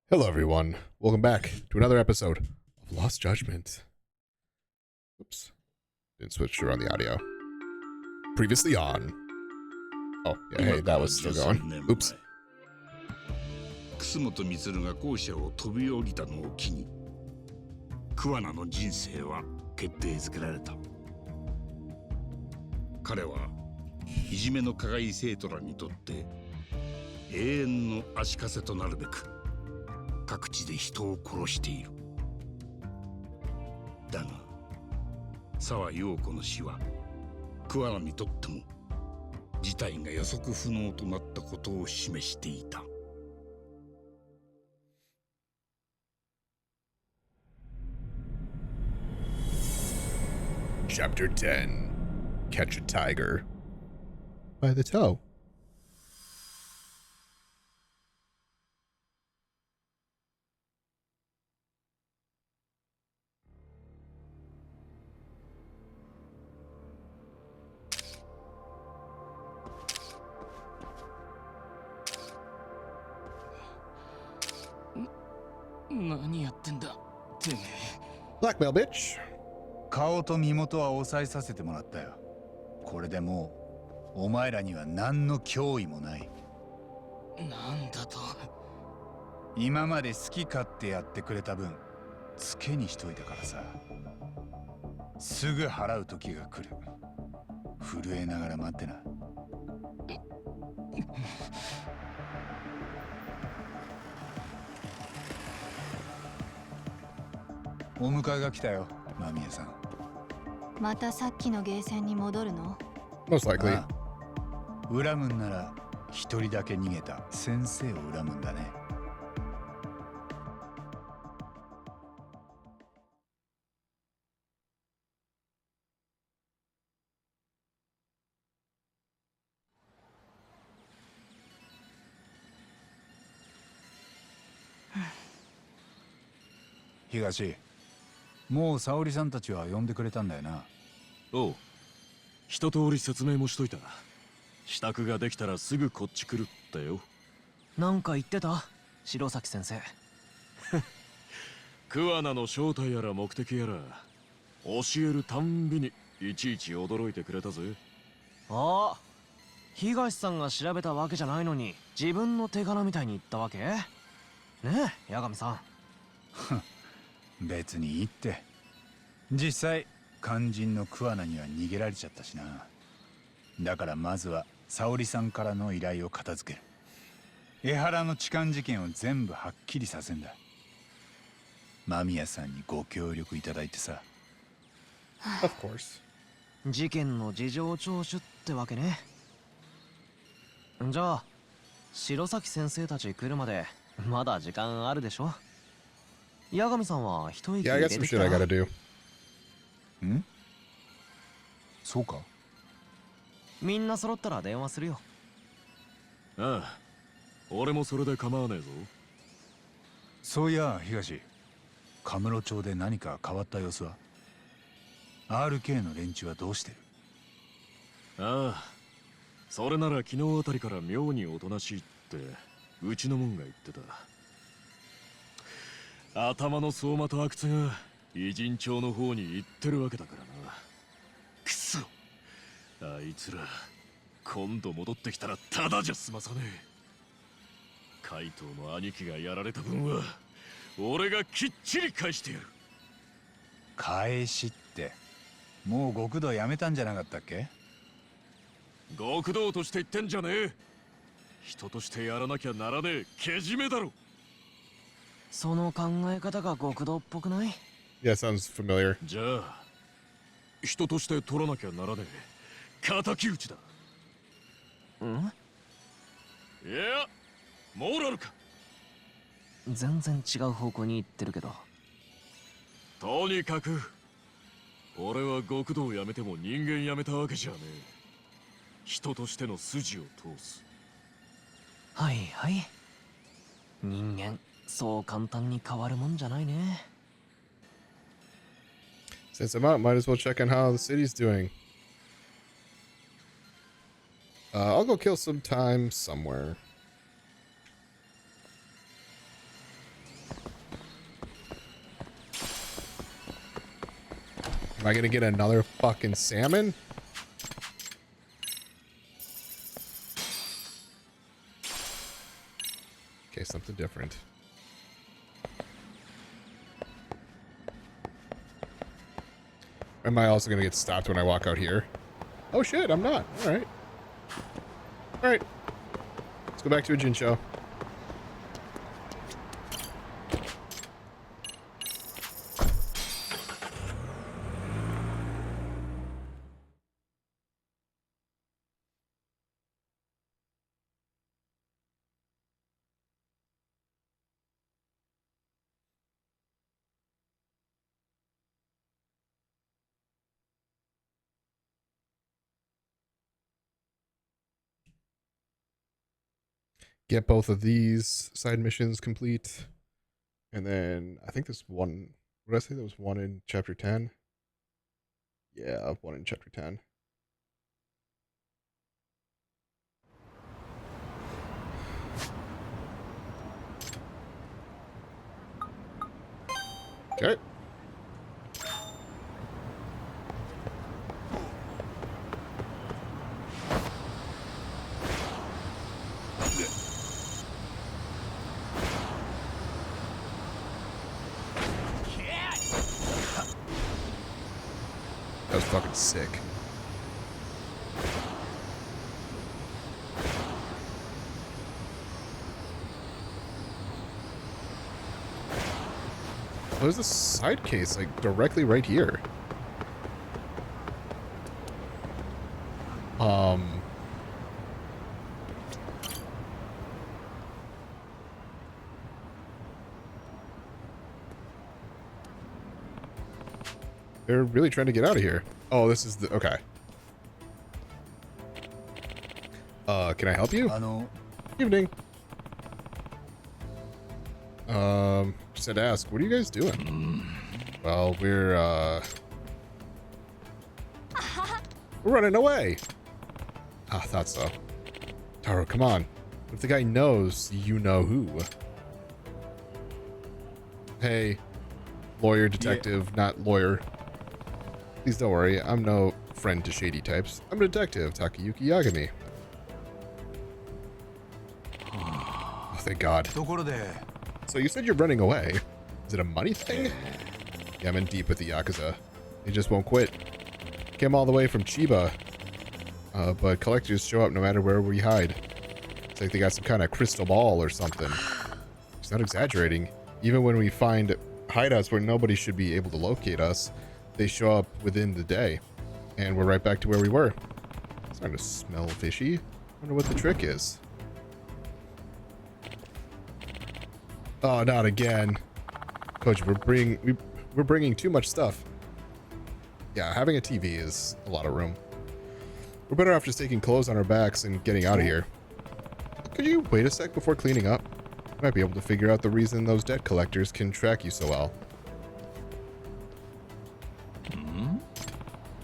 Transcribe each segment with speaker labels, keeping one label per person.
Speaker 1: Hello, everyone. Welcome back to another episode of Lost Judgment. Oops. Didn't switch around the audio. Previously on. Oh, yeah, hey, that was still going. Oops.
Speaker 2: 楠本充が校舎を飛び降りたのを機に桑名の人生は決定づけられた。彼はいじめの加害生徒らにとって永遠の足かせとなるべく各地で人を殺している。だが沢陽子の死は桑名にとっても事態が予測不能となったことを示していた。
Speaker 1: Chapter 10 Catch a Tiger by the Toe. Blackmail, bitch.
Speaker 3: 顔と身元は抑えさせてもらったよ。これでもうお前らには何の脅威もない。
Speaker 4: なんだと。
Speaker 3: 今まで好き勝手やってくれた分ツケにしといたからさ。すぐ払う時が来る。震えながら待ってな。お迎えが来たよ、間宮さん。
Speaker 5: またさっきのゲーセンに戻るの？
Speaker 1: Most likely.
Speaker 3: ああ、恨むんなら一人だけ逃げた先生を恨むんだね。東、もう沙織さんたちは呼んでくれたんだよな。
Speaker 6: おう、一通り説明もしといた。支度ができたらすぐこっち来るってよ。
Speaker 4: なんか言ってた？白崎先生。
Speaker 6: 桑名の正体やら目的やら教えるたんびにいちいち驚いてくれたぜ。
Speaker 4: ああ、東さんが調べたわけじゃないのに自分の手柄みたいに言ったわけ？ねえ、八神さん。
Speaker 3: 別にいいって。実際肝心の桑名には逃げられちゃったしな。だからまずは沙織さんからの依頼を片付ける。江原の痴漢事件を全部はっきりさせんだ。間宮さんにご協力いただいてさ。
Speaker 1: Of course.
Speaker 4: 事件の事情聴取ってわけね。じゃあ白崎先生たち来るまでまだ時間あるでしょ。八神さんは一息
Speaker 1: Yeah, I
Speaker 4: 入
Speaker 1: got
Speaker 4: れ
Speaker 1: some
Speaker 4: てき
Speaker 1: shit
Speaker 4: た。
Speaker 1: I gotta do.
Speaker 3: ん？そうか？
Speaker 4: みんな揃ったら電話するよ。
Speaker 6: ああ、俺もそれで構わねえぞ。
Speaker 3: そういや東、カムロ町で何か変わった様子は？ RK の連中はどうしてる？
Speaker 6: ああ、それなら昨日あたりから妙におとなしいってうちのもんが言ってた。頭の相馬と阿久津が偉人町の方に行ってるわけだからな。くそ、あいつら今度戻ってきたらただじゃ済まさねえ。海藤の兄貴がやられた分は俺がきっちり返してやる。
Speaker 3: 返しってもう極道やめたんじゃなかったっけ？
Speaker 6: 極道として言ってんじゃねえ。人としてやらなきゃならねえけじめだろ。
Speaker 4: その考え方が極道っぽくない？
Speaker 1: Yeah, sounds familiar.
Speaker 6: じゃあ人として取らなきゃならねえ敵討ちだ。
Speaker 4: ん？
Speaker 6: いやモーラルか。
Speaker 4: 全然違う方向に行ってるけど。
Speaker 6: とにかく俺は極道をやめても人間やめたわけじゃねえ。人としての筋を通す。
Speaker 4: はいはい。人間そう簡単に変わるもんじゃないね。
Speaker 1: Since I'm out, might as well check on how the city's doing. I'll go kill some time somewhere. Am I gonna get another fucking salmon? Okay, something different. Am I also gonna get stopped when I walk out here? Oh shit, I'm not. Alright. Alright. Let's go back to a gin show. Get both of these side missions complete. And then I think there's one. What did I say? There was one in chapter 10. Yeah, one in chapter 10. Okay. That was fucking sick. There's this side case, like, directly right here. They're really trying to get out of here. Oh, this is the... Okay. Can I help you? Evening. Just had to ask, what are you guys doing? Well, we're running away. Ah, thought so. Taro, come on. If the guy knows, you know who. Hey, lawyer, detective, not lawyer. Please don't worry, I'm no friend to shady types. I'm a detective, Takayuki Yagami. Oh, thank God. So you said you're running away. Is it a money thing? Yeah, I'm in deep with the Yakuza. They just won't quit. Came all the way from Chiba. But collectors show up no matter where we hide. It's like they got some kind of crystal ball or something. He's not exaggerating. Even when we find hideouts where nobody should be able to locate us, they show up within the day. And we're right back to where we were. It's starting to smell fishy. I wonder what the trick is. Oh, not again. Coach, we're bringing too much stuff. Yeah, having a TV is a lot of room. We're better off just taking clothes on our backs and getting out of here. Could you wait a sec before cleaning up? You might be able to figure out the reason those debt collectors can track you so well.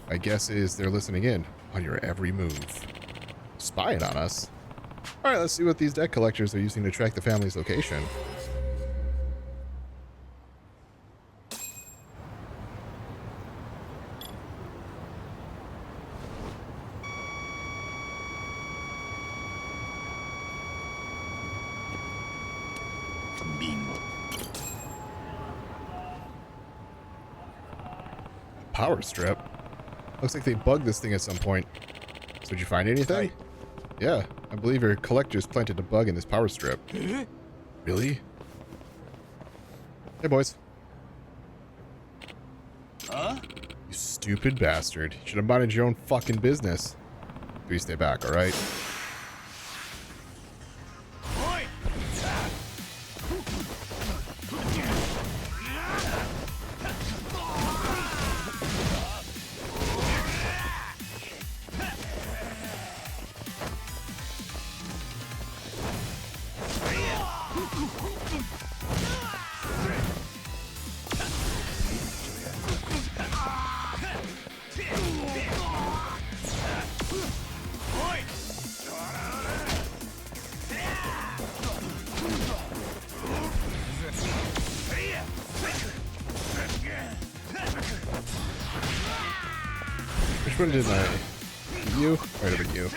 Speaker 1: My guess is they're listening in on your every move. Spying on us? Alright, let's see what these debt collectors are using to track the family's location. Power strip? Looks like they bugged this thing at some point. So did you find anything? Yeah, I believe your collectors planted a bug in this power strip. Really? Hey, boys.
Speaker 3: Huh?
Speaker 1: You stupid bastard. You should have minded your own fucking business. Please stay back, alright? Which one did I? You? Right over you.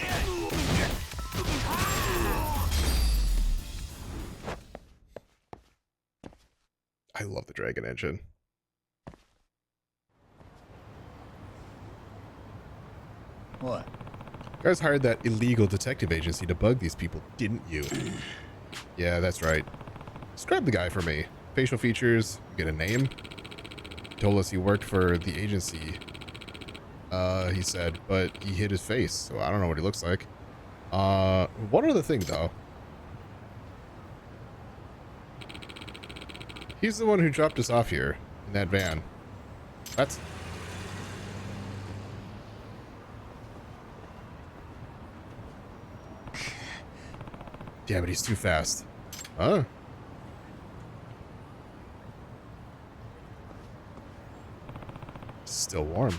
Speaker 1: I love the Dragon Engine.
Speaker 3: What?
Speaker 1: You guys hired that illegal detective agency to bug these people, didn't you? Yeah, that's right. Describe the guy for me. Facial features, get a name. Told us he worked for the agency. He said, but he hid his face, so I don't know what he looks like. One other thing, though. He's the one who dropped us off here, in that van. That's... Damn it, he's too fast. Huh? Still warm.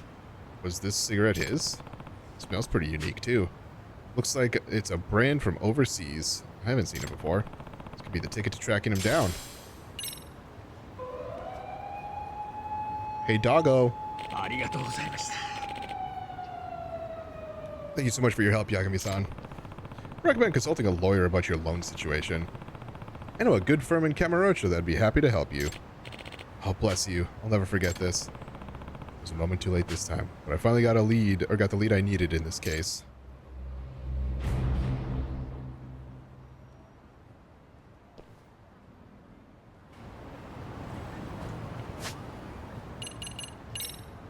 Speaker 1: Was this cigarette his? Smells pretty unique, too. Looks like it's a brand from overseas. I haven't seen it before. This could be the ticket to tracking him down. Hey, doggo. Thank you so much for your help, Yagami-san. I recommend consulting a lawyer about your loan situation. I know a good firm in Kamurocho that'd be happy to help you. Oh, bless you. I'll never forget this. It was a moment too late this time, but I finally got the lead I needed in this case.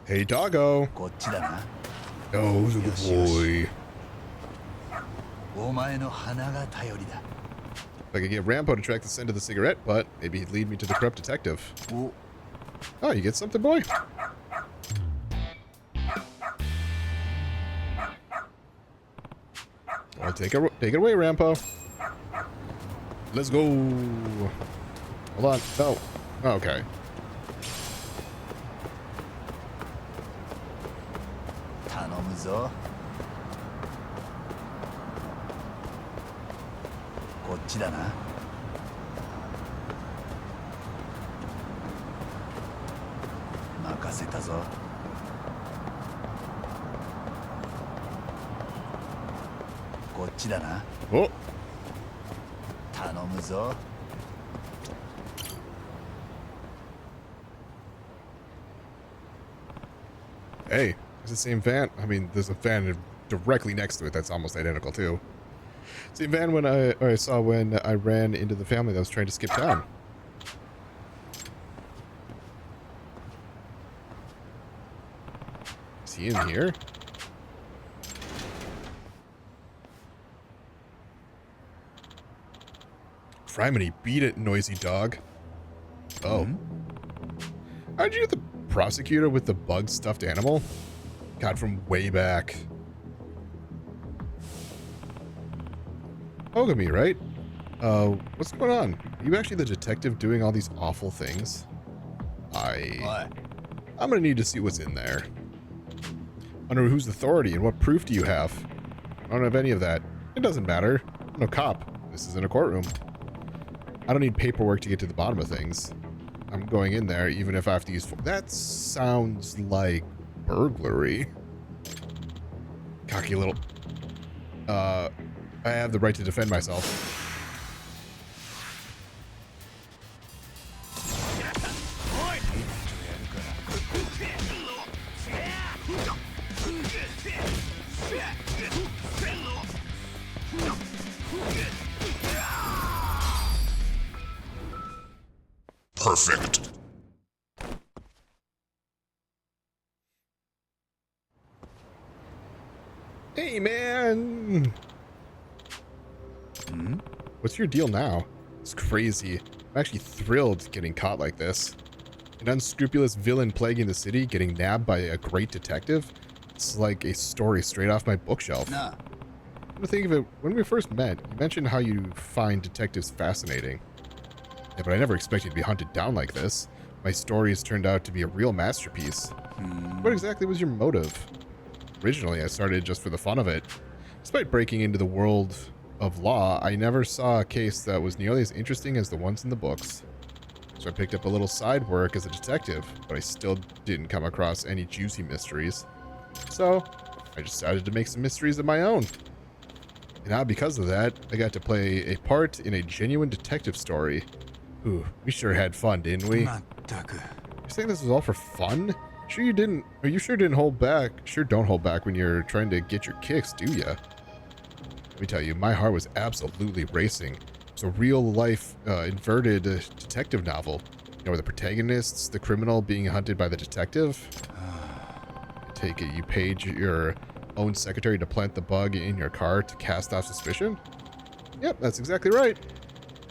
Speaker 1: Hey, doggo.
Speaker 3: こっちだな。
Speaker 1: Oh, who's a good boy.
Speaker 3: お前の鼻が頼りだ。
Speaker 1: I could get Rampo to track the scent of the cigarette, but maybe he'd lead me to the corrupt detective. Oh, you get something, boy? Well, take it away, Rampo. Let's go. Hold on. No. Okay.
Speaker 3: Zo. こっちだな。任せたぞ。こっちだな。
Speaker 1: お。
Speaker 3: 頼むぞ。
Speaker 1: Hey, it's the same van. I mean, there's a van directly next to it that's almost identical too. Same van when I saw when I ran into the family that was trying to skip town. Is he in here? Criminy, beat it, noisy dog. Oh. Aren't you the prosecutor with the bug stuffed animal? God, from way back. Yagami, right? What's going on? Are you actually the detective doing all these awful things? I'm gonna need to see what's in there. Under whose authority and what proof do you have? I don't have any of that. It doesn't matter. I'm no cop. This isn't a courtroom. I don't need paperwork to get to the bottom of things. I'm going in there even if I have to use... That sounds like burglary. Cocky little... I have the right to defend myself.
Speaker 2: Perfect.
Speaker 1: Hey, man! What's your deal now? It's crazy. I'm actually thrilled getting caught like this. An unscrupulous villain plaguing the city, getting nabbed by a great detective? It's like a story straight off my bookshelf.
Speaker 3: Nah.
Speaker 1: Come to think of it, when we first met, you mentioned how you find detectives fascinating. Yeah, but I never expected to be hunted down like this. My story has turned out to be a real masterpiece. What exactly was your motive? Originally, I started just for the fun of it. Despite breaking into the world of law, I never saw a case that was nearly as interesting as the ones in the books. So I picked up a little side work as a detective, but I still didn't come across any juicy mysteries. So I decided to make some mysteries of my own. And now because of that, I got to play a part in a genuine detective story. Ooh, we sure had fun, didn't we?
Speaker 3: Maったく。
Speaker 1: You saying this was all for fun? Sure you didn't, or you sure didn't hold back. Sure don't hold back when you're trying to get your kicks, do ya? Let me tell you, my heart was absolutely racing. It's a real-life, inverted detective novel. You know, where the protagonist's the criminal being hunted by the detective. I take it you paid your own secretary to plant the bug in your car to cast off suspicion? Yep, that's exactly right.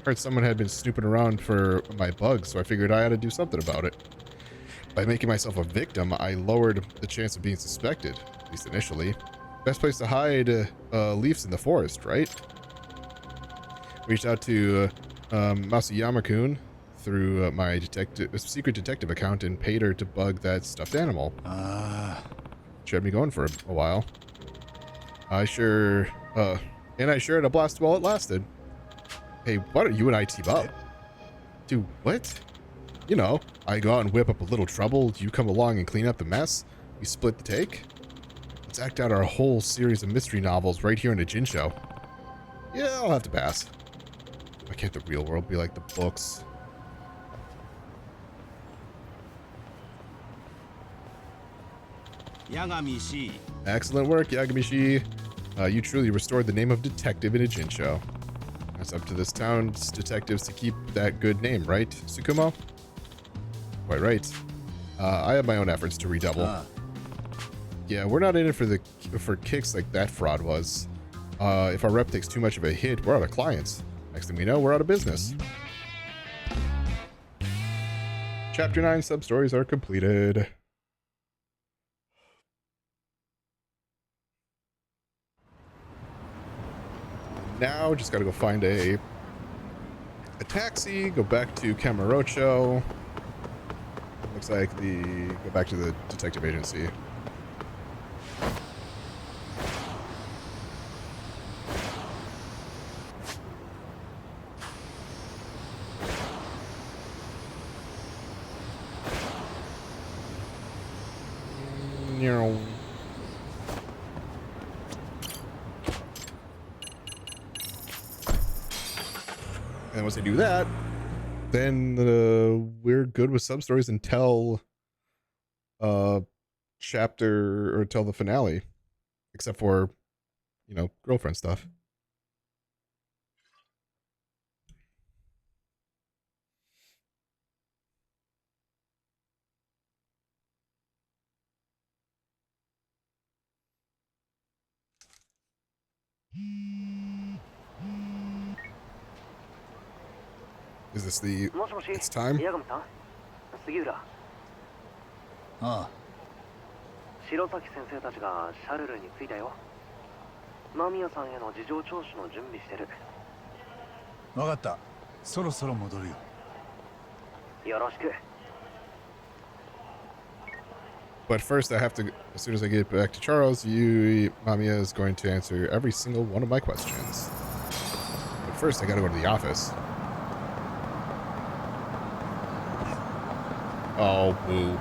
Speaker 1: Heard someone had been snooping around for my bugs, so I figured I had to do something about it. By making myself a victim, I lowered the chance of being suspected, at least initially. Best place to hide leaves in the forest, right? Reached out to Masuyama-kun through my secret detective account and paid her to bug that stuffed animal. She had me going for a while. I sure had a blast while it lasted. Hey, why don't you and I team up? Do what? You know, I go out and whip up a little trouble, you come along and clean up the mess, we split the take. Let's act out our whole series of mystery novels right here in a Jin show. Yeah, I'll have to pass. Why can't the real world be like the books?
Speaker 7: Yagami.
Speaker 1: Excellent work, Yagami. You truly restored the name of detective in a Jin show. It's up to this town's detectives to keep that good name, right, Tsukumo? Quite right. I have my own efforts to redouble. Yeah, we're not in it for kicks like that fraud was. If our rep takes too much of a hit, we're out of clients. Next thing we know, we're out of business. Chapter 9 sub-stories are completed. Now, just gotta go find a taxi, go back to Kamurocho. Looks like go back to the detective agency. And once I do that, then we're good with sub-stories until chapter, or till the finale. Except for, you know, girlfriend stuff. Is this the... It's time?
Speaker 4: 杉浦。
Speaker 3: ああ。
Speaker 4: 白崎先生たちがシャルルに着いたよ。間宮さんへの事情聴取の準備してる。
Speaker 3: わかった。そろそろ戻るよ。
Speaker 4: よろしく。
Speaker 1: But first, I have to, as soon as I get back to Charles, Mamiya is going to answer every single one of my questions. But first, I gotta go to the office. Oh, boo.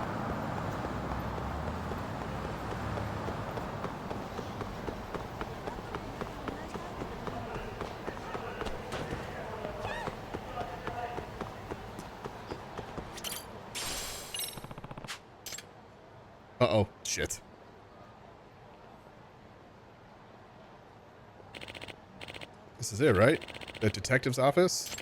Speaker 1: Uh-oh, shit. This is it, right? The detective's office?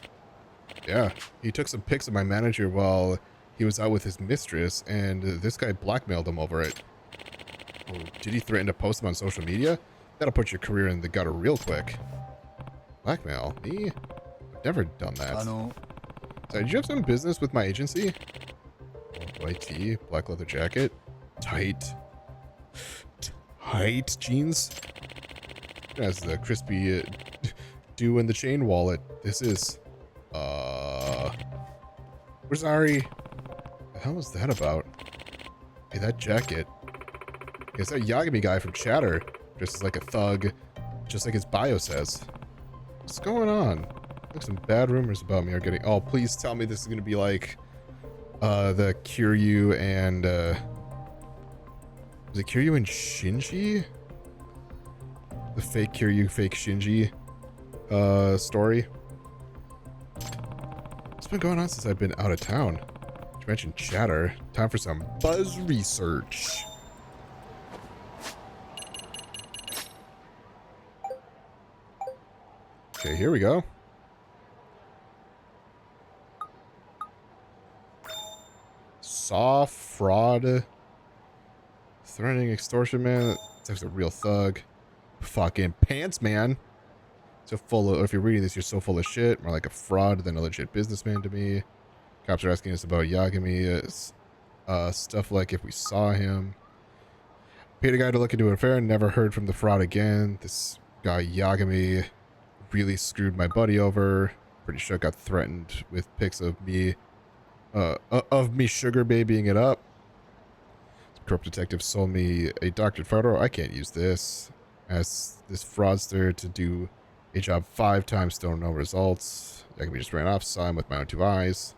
Speaker 1: Yeah, he took some pics of my manager while he was out with his mistress, and this guy blackmailed him over it. Oh, did he threaten to post him on social media? That'll put your career in the gutter real quick. Blackmail? Me? I've never done that. So, did you have some business with my agency? Oh, white tee, black leather jacket. Tight jeans. As the crispy dew in the chain wallet. This is where's Ari? What the hell was that about? Hey, that jacket. It's that Yagami guy from Chatter, dressed as like a thug, just like his bio says. What's going on? Like some bad rumors about me are getting. Oh, please tell me this is gonna be like the Kiryu and Is it Kiryu and Shinji? The fake Kiryu, fake Shinji story. What's been going on since I've been out of town? You mentioned chatter. Time for some buzz research. Okay, here we go. Saw fraud. Threatening extortion man. That's a real thug. Fucking pants man. So full of, if you're reading this, you're so full of shit. More like a fraud than a legit businessman to me. Cops are asking us about Yagami. Stuff like if we saw him. Paid a guy to look into an affair and never heard from the fraud again. This guy Yagami really screwed my buddy over. Pretty sure I got threatened with pics of me sugar babying it up. Some corrupt detective sold me a doctored photo. I can't use this. Asked this fraudster to do a job 5 times, still no results. Yagami just ran off, saw him with my own 2 eyes.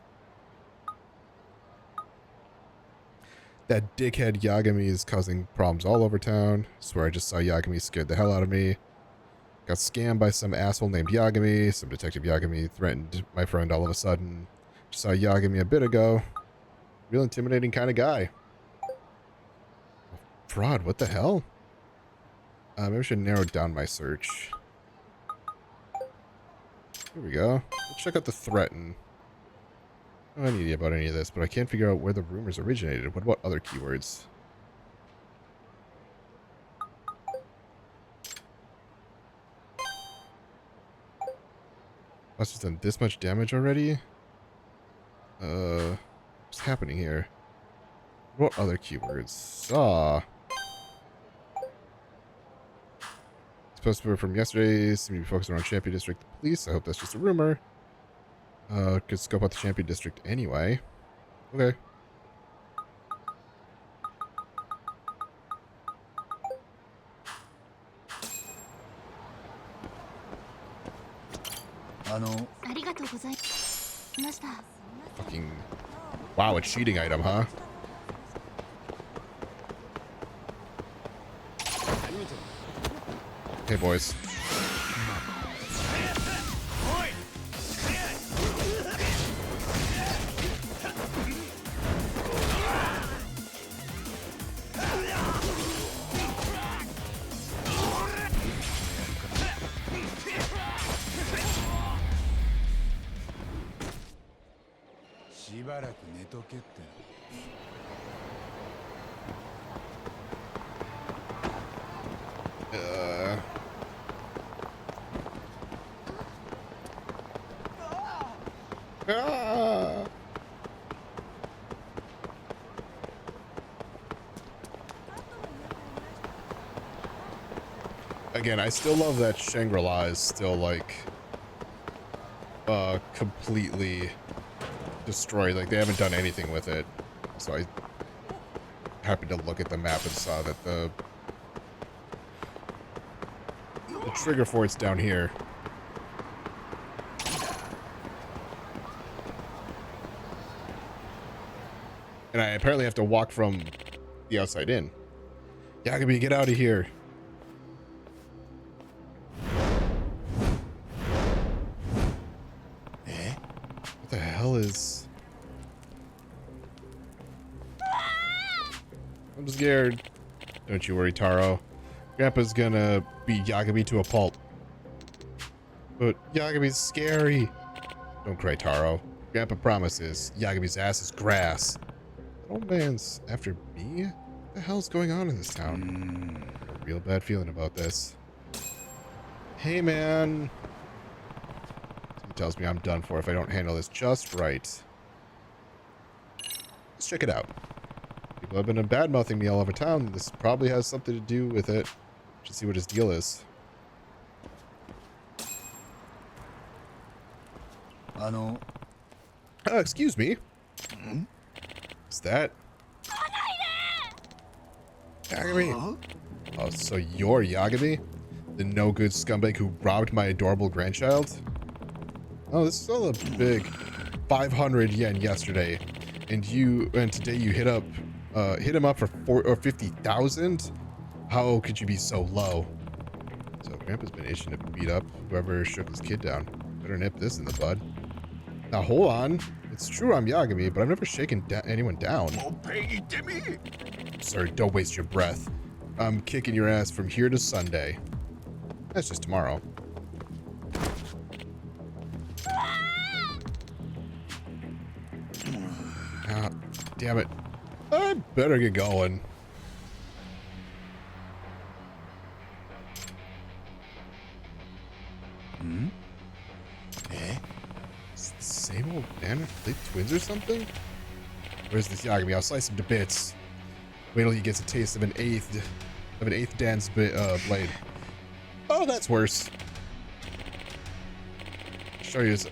Speaker 1: That dickhead Yagami is causing problems all over town. Swear I just saw Yagami, scared the hell out of me. Got scammed by some asshole named Yagami. Some detective Yagami threatened my friend all of a sudden. Just saw Yagami a bit ago. Real intimidating kind of guy. Fraud, what the hell? Maybe I should narrow down my search. Here we go. Let's check out the threaten. I don't have any idea about any of this, but I can't figure out where the rumors originated. What about other keywords? Must have done this much damage already? What's happening here? What about other keywords? Saw. Supposed to be from yesterday. Seem to be focused on Champion District Police. I hope that's just a rumor. Could scope out the Champion District anyway. Okay. Fucking. Wow, a cheating item, huh? Hey, boys. Again, I still love that Shangri-La is still like completely destroyed. Like they haven't done anything with it. So I happened to look at the map and saw that the trigger for it's down here. And I apparently have to walk from the outside in. Yagami, get out of here. What the hell is... I'm scared. Don't you worry, Taro. Grandpa's gonna beat Yagami to a pulp. But Yagami's scary. Don't cry, Taro. Grandpa promises Yagami's ass is grass. That old man's after me? What the hell's going on in this town? I have a real bad feeling about this. Hey, man. He tells me I'm done for if I don't handle this just right. Let's check it out. People have been bad-mouthing me all over town. This probably has something to do with it. Should see what his deal is. Excuse me. Is that Yagami? Oh, so you're Yagami? The no-good scumbag who robbed my adorable grandchild? Oh, this is all a big 500 yen yesterday. And today you hit up hit him up for 50,000. How could you be so low? So Grandpa's been itching to beat up whoever shook his kid down. Better nip this in the bud. Now hold on. It's true I'm Yagami, but I've never shaken anyone down. Sir, don't waste your breath. I'm kicking your ass from here to Sunday. That's just tomorrow. Ah, damn it. I better get going. Is it the same old man? Are they twins or something? Where's this Yagami? I'll slice him to bits. Wait till he gets a taste of an eighth Dan's blade. Oh, that's worse. Show you this.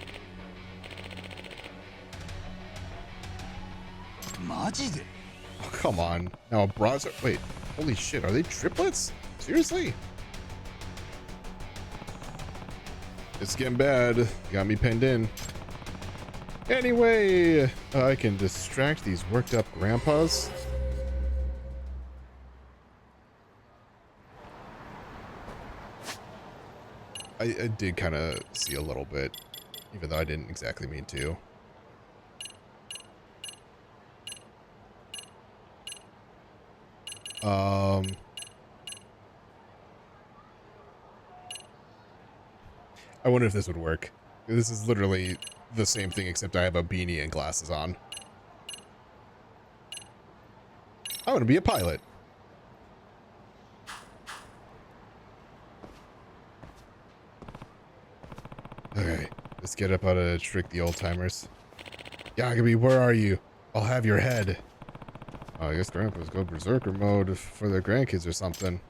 Speaker 1: Oh, come on. Now a broadsword. Wait, holy shit, are they triplets? Seriously? It's getting bad. Got me pinned in. Anyway, I can distract these worked up grandpas. I did kind of see a little bit, even though I didn't exactly mean to. I wonder if this would work. This is literally the same thing, except I have a beanie and glasses on. I want to be a pilot. Okay, let's get up how to trick the old timers. Yagami, where are you? I'll have your head. Oh, I guess Grandpa's go berserker mode for their grandkids or something.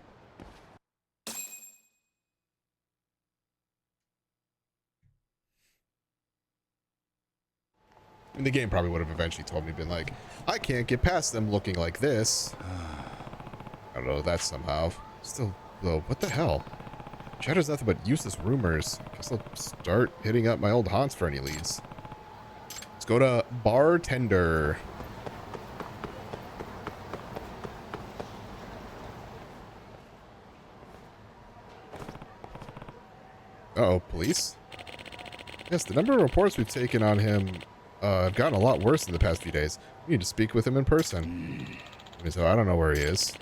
Speaker 1: And the game probably would have eventually told me, been like, I can't get past them looking like this. I don't know that somehow. Still, though, what the hell? Chatter's nothing but useless rumors. Guess I'll start hitting up my old haunts for any leads. Let's go to bartender. Uh-oh, police? Yes, the number of reports we've taken on him have gotten a lot worse in the past few days. We need to speak with him in person. So I don't know where he is.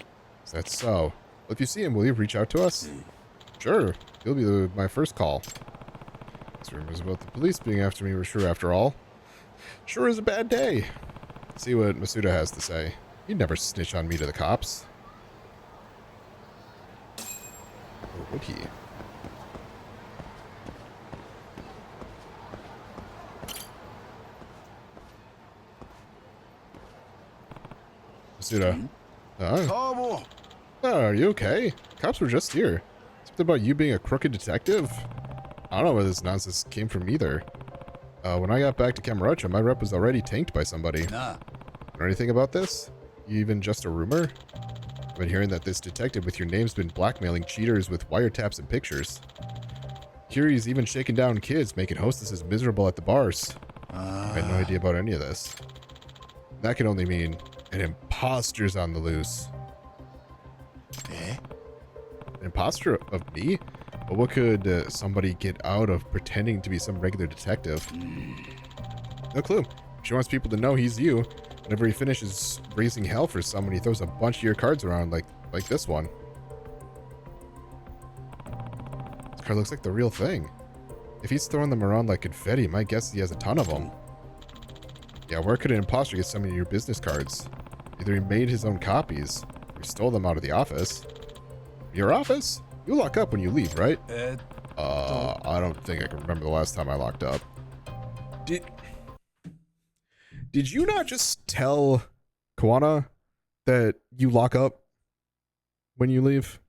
Speaker 1: Is that so? Well, if you see him, will you reach out to us? Sure. He'll be my first call. These rumors about the police being after me were true after all. Sure is a bad day. Let's see what Masuda has to say. He'd never snitch on me to the cops. Or would he? Masuda. Oh, are you okay? Cops were just here. Something about you being a crooked detective? I don't know where this nonsense came from either. When I got back to Kamurocho, my rep was already tanked by somebody. Know anything about this? Even just a rumor? I've been hearing that this detective with your name's been blackmailing cheaters with wiretaps and pictures. Here he's even shaking down kids, making hostesses miserable at the bars. I had no idea about any of this. That can only mean an imposter's on the loose. An imposter of me? But what could somebody get out of pretending to be some regular detective? No clue. She wants people to know he's you. Whenever he finishes raising hell for someone, he throws a bunch of your cards around like this one. This card looks like the real thing. If he's throwing them around like confetti, my guess is he has a ton of them. Yeah, where could an imposter get so many of your business cards? Either he made his own copies, or he stole them out of the office. Your office? You lock up when you leave, right? I don't think I can remember the last time I locked up. Did you not just tell Kawana that you lock up when you leave?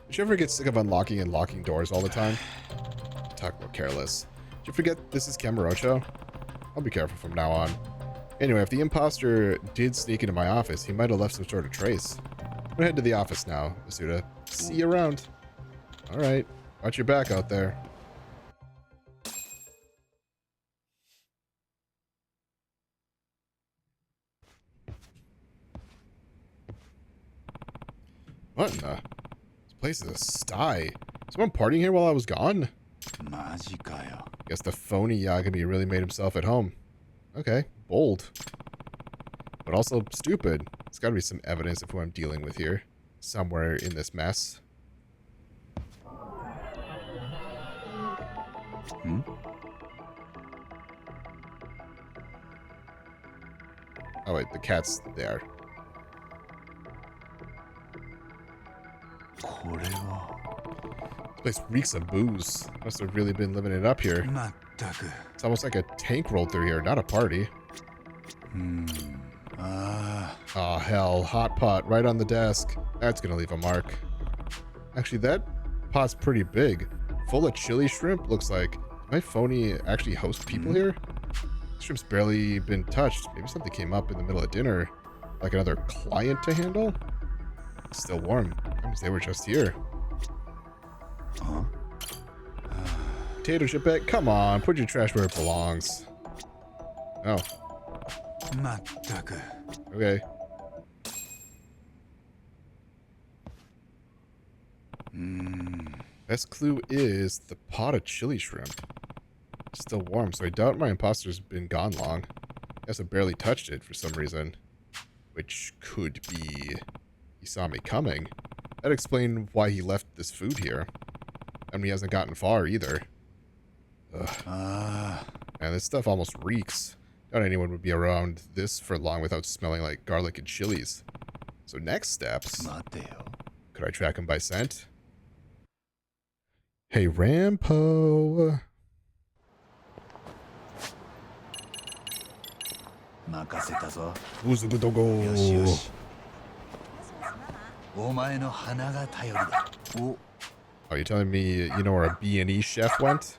Speaker 1: Did you ever get sick of unlocking and locking doors all the time? Talk about careless. Did you forget this is Kamurocho? I'll be careful from now on. Anyway, if the imposter did sneak into my office, he might have left some sort of trace. I'm gonna head to the office now, Masuda. See you around. Alright. Watch your back out there. What in the? This place is a sty. Someone partying here while I was gone?
Speaker 3: マジかよ。
Speaker 1: Guess the phony Yagami really made himself at home. Okay, bold. But also stupid. There's gotta be some evidence of who I'm dealing with here. Somewhere in this mess.
Speaker 3: Hmm?
Speaker 1: Oh wait, the cat's there.
Speaker 3: これは
Speaker 1: This place reeks of booze. Must have really been living it up here.
Speaker 3: まったく
Speaker 1: It's almost like a tank rolled through here, not a party.
Speaker 3: あ
Speaker 1: Oh hell, hot pot right on the desk. That's gonna leave a mark. Actually, that pot's pretty big. Full of chili shrimp, looks like. Might phony actually host people here? Shrimp's barely been touched. Maybe something came up in the middle of dinner. Like another client to handle? It's still warm. That means they were just here.
Speaker 3: Huh?
Speaker 1: Potato chip bag? Come on, put your trash where it belongs. Oh,
Speaker 3: まったく
Speaker 1: okay. Best clue is the pot of chili shrimp. Still warm, so I doubt my imposter's been gone long. Guess I barely touched it for some reason. Which could be he saw me coming. That'd explain why he left this food here. And he hasn't gotten far either. Ugh.
Speaker 3: あ
Speaker 1: Man, this stuff almost reeks. Doubt anyone would be around this for long without smelling like garlic and chilies. So next steps.
Speaker 3: あ待てよ
Speaker 1: Could I track him by scent? Hey, Rampo.
Speaker 3: 任せたぞ
Speaker 1: Who's the good to go?
Speaker 3: よしよしお前の鼻が頼りだお
Speaker 1: Oh, you telling me you know where a B&E chef went?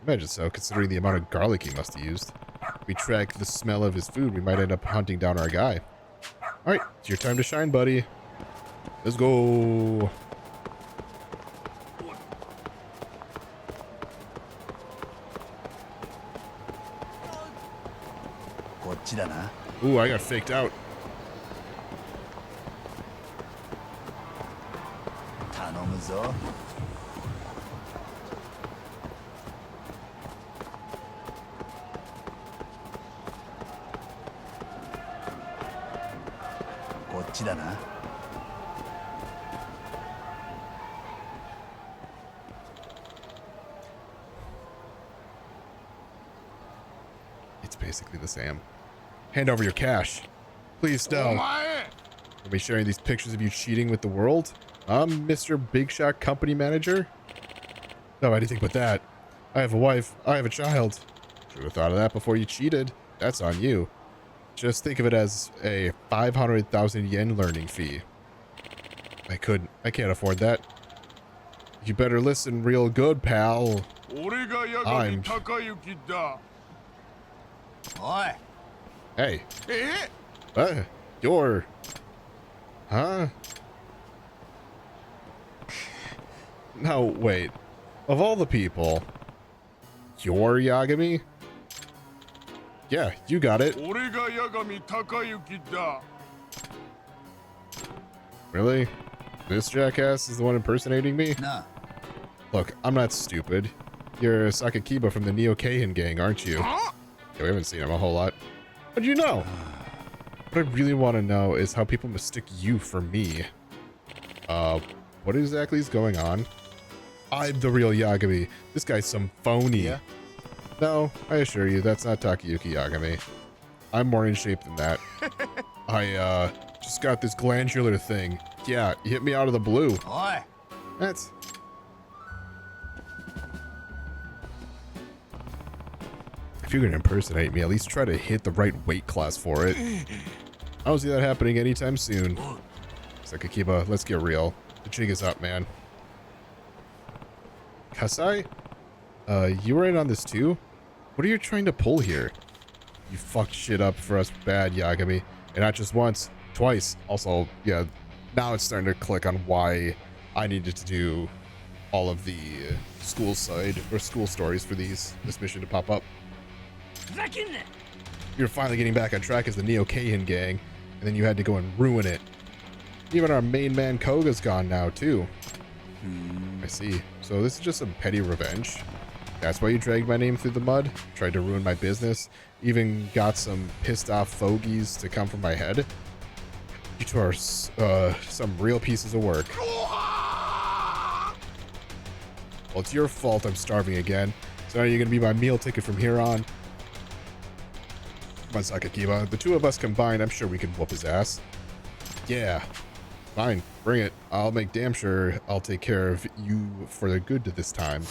Speaker 1: Imagine so, considering the amount of garlic he must have used. If we track the smell of his food, we might end up hunting down our guy. Alright, it's your time to shine, buddy. Let's go.
Speaker 3: こっちだな
Speaker 1: Ooh, I got faked out.
Speaker 3: 頼むぞこっちだな
Speaker 1: It's basically the same. Hand over your cash. Please don't. Are we sharing these pictures of you cheating with the world? I'm Mr. Big Shot Company Manager? No, anything but that. I have a wife. I have a child. Should have thought of that before you cheated. That's on you. Just think of it as a 500,000 yen learning fee. I can't afford that. You better listen real good, pal.
Speaker 2: 俺が八
Speaker 1: I'm-
Speaker 2: 神隆之だ。
Speaker 3: おい
Speaker 1: Hey,
Speaker 2: え
Speaker 1: you're... Huh? No, wait. Of all the people, you're Yagami? Yeah, you got it.
Speaker 2: 俺が八神隆之だ。
Speaker 1: Really? This jackass is the one impersonating me?
Speaker 3: なあ
Speaker 1: Look, I'm not stupid. You're Sakakiba from the Neo Keihin gang, aren't you? Yeah, we haven't seen him a whole lot. How'd you know? What I really want to know is how people mistook you for me. What exactly is going on? I'm the real Yagami. This guy's some phony.
Speaker 3: Yeah?
Speaker 1: No, I assure you, that's not Takayuki Yagami. I'm more in shape than that. I, just got this glandular thing. Yeah, you hit me out of the blue.
Speaker 3: おい
Speaker 1: That's... If you're gonna impersonate me, at least try to hit the right weight class for it. I don't see that happening anytime soon. Sakakiba, let's get real. The jig is up, man. Kasai? You were in on this too? What are you trying to pull here? You fucked shit up for us bad, Yagami. And not just once, twice. Also, yeah, now it's starting to click on why I needed to do all of the school side or school stories for this mission to pop up. You're finally getting back on track as the Neo Keihin gang, and then you had to go and ruin it. Even our main man Koga's gone now, too. I see. So this is just some petty revenge. That's why you dragged my name through the mud? Tried to ruin my business? Even got some pissed off fogies to come from my head? You two are some real pieces of work. Well, it's your fault I'm starving again. So now you're going to be my meal ticket from here on. Come on, Sakakiba. The two of us combined, I'm sure we can whoop his ass. Yeah. Fine. Bring it. I'll make damn sure I'll take care of you for the good this time.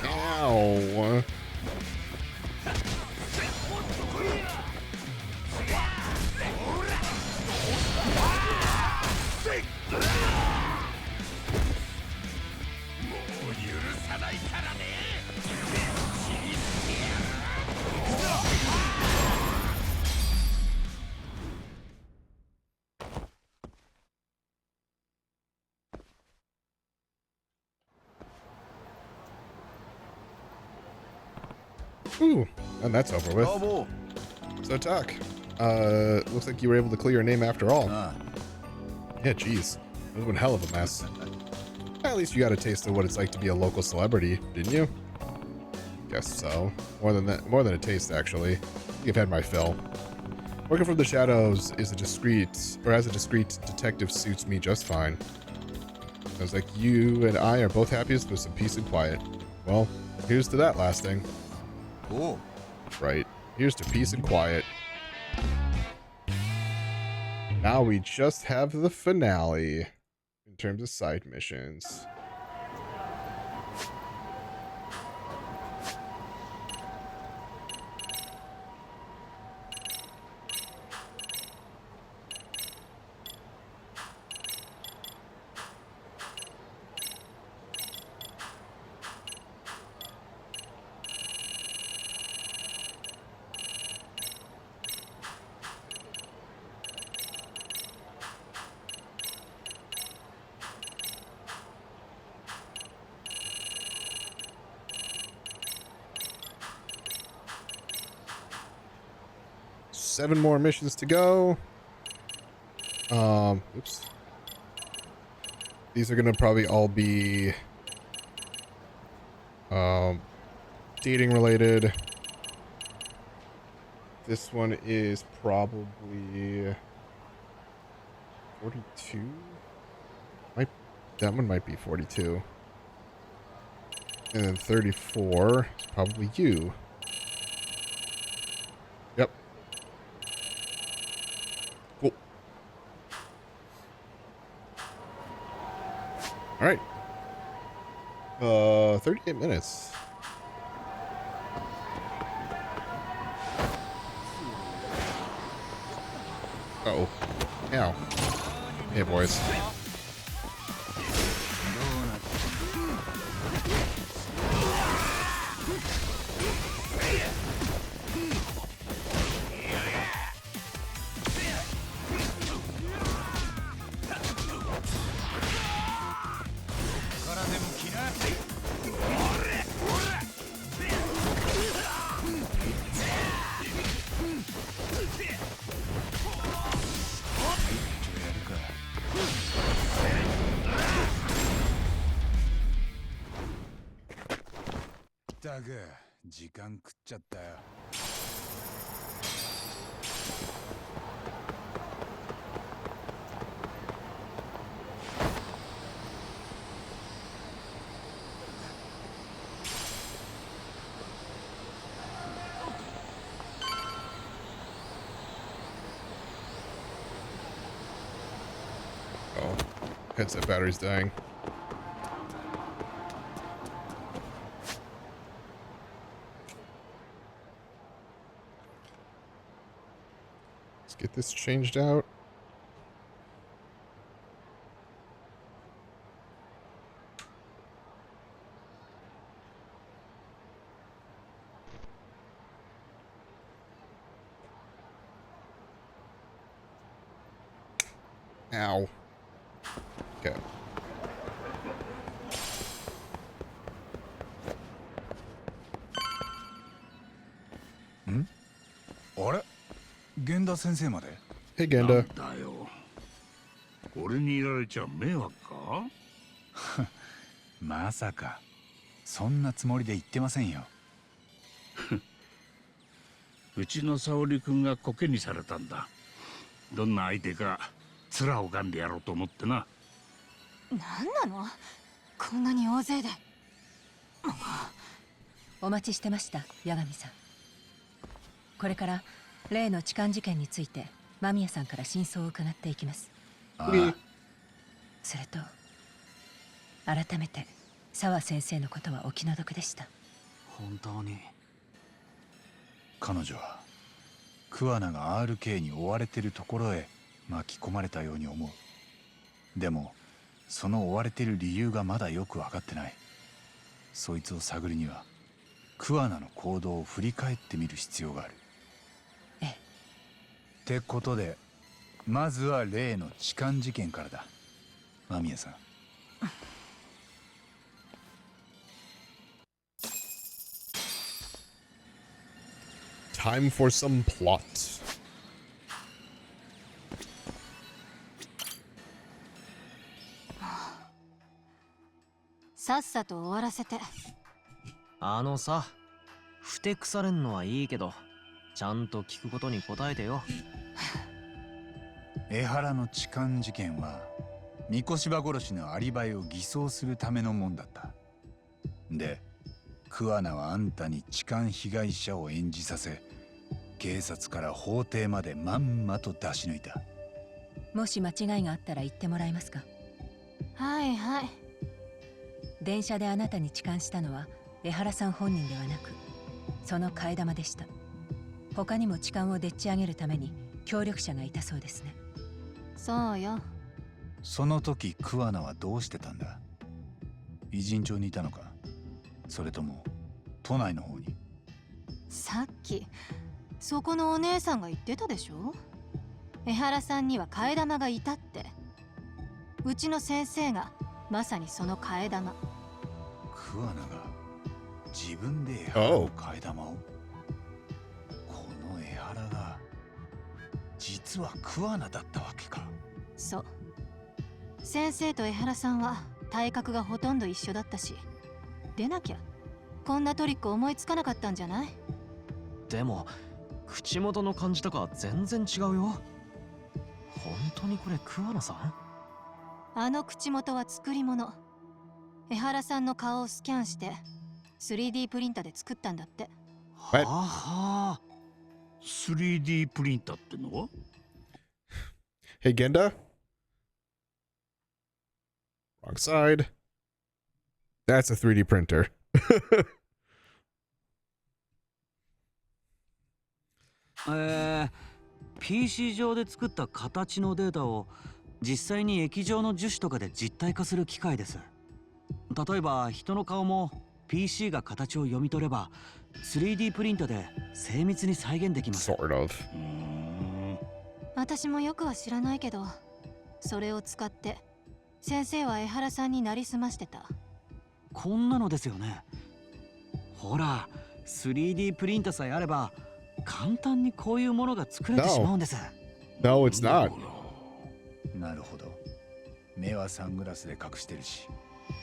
Speaker 1: Ow. Ooh, and that's over with. So Tuck, looks like you were able to clear your name after all. Yeah, geez, it was one hell of a mess. At least you got a taste of what it's like to be a local celebrity, didn't you? Guess so. More than a taste, actually. You've had my fill. Working from the shadows as a discreet detective suits me just fine. Sounds like you and I are both happiest with some peace and quiet. Well, here's to that lasting.
Speaker 3: Oh.
Speaker 1: Right. Here's to peace and quiet. Now we just have the finale in terms of side missions. Seven more missions to go. Oops. These are gonna probably all be dating related. This one is probably 42. That one might be 42. And then 34 is probably you. Yep. Cool. All right. 38 minutes. Uh-oh. Ow. Hey, boys. Oh, headset battery's dying. Let's get this changed out. Ow. Okay.
Speaker 3: 源田先生まで。
Speaker 1: Hey,
Speaker 2: なん
Speaker 1: Genda.
Speaker 2: だよ。俺にいられちゃ迷惑か？
Speaker 3: まさかそんなつもりで言ってませんよ。
Speaker 2: うちの沙織君がコケにされたんだ。どんな相手か面を拝んでやろうと思ってな。
Speaker 5: 何なのこんなに大勢で。
Speaker 7: お待ちしてました、八神さん。これから例の痴漢事件について間宮さんから真相を伺っていきます。
Speaker 3: ああ、
Speaker 7: それと改めて沢先生のことはお気の毒でした。
Speaker 4: 本当に。
Speaker 3: 彼女は桑名が RK に追われてるところへ巻き込まれたように思う。でもその追われてる理由がまだよく分かってない。そいつを探るには桑名の行動を振り返ってみる必要がある。
Speaker 7: ええ。
Speaker 3: ってことでまずは例の痴漢事件からだ。間宮さん。
Speaker 1: Time for some plot.
Speaker 5: さっさと終わらせて。
Speaker 4: あのさ、ふてくされんのはいいけど、ちゃんと聞くことに答えてよ。
Speaker 3: 江原の痴漢事件は三越柴殺しのアリバイを偽装するためのもんだった。で、桑名はあんたに痴漢被害者を演じさせ、警察から法廷までまんまと出し抜いた。
Speaker 7: もし間違いがあったら言ってもらえますか？
Speaker 5: はいはい。
Speaker 7: 電車であなたに痴漢したのは江原さん本人ではなくその替え玉でした。他にも痴漢をでっち上げるために協力者がいたそうですね。
Speaker 5: そうよ。
Speaker 3: その時桑名はどうしてたんだ？偉人町にいたのか、それとも都内の方に？
Speaker 5: さっきそこのお姉さんが言ってたでしょ。江原さんには替え玉がいたって。うちの先生がまさにその替え玉。
Speaker 3: 桑名が自分で江原の替え玉を？この江原が実は桑名だったわけか。
Speaker 5: そう。先生と江原さんは体格がほとんど一緒だったし、でなきゃこんなトリック思いつかなかったんじゃない？
Speaker 4: でも、口元の感じとか全然違うよ。本当にこれ桑名さん？
Speaker 5: あの口元は作り物。江原さんの顔をスキャンして 3D プリンターで作ったんだって。
Speaker 4: はあはあ。
Speaker 2: 3D プリンターってのは？
Speaker 1: Hey, Genda. Wrong side. That's a 3D printer.
Speaker 8: PC 上で作った形のデータを実際に液状の樹脂とかで実体化する機械です。例えば人の顔も PC が形を読み取れば 3D プリンタで精密に再現できます。
Speaker 1: Sort of.
Speaker 5: 私もよくは知らないけど、それを使って先生は江原さんになりすましてた。
Speaker 8: こんなのですよね。ほら 3D プリンタさえあれば簡単にこういうものが作れてしまうんです。
Speaker 1: No, it's not.
Speaker 3: なるほど。目はサングラスで隠してるし、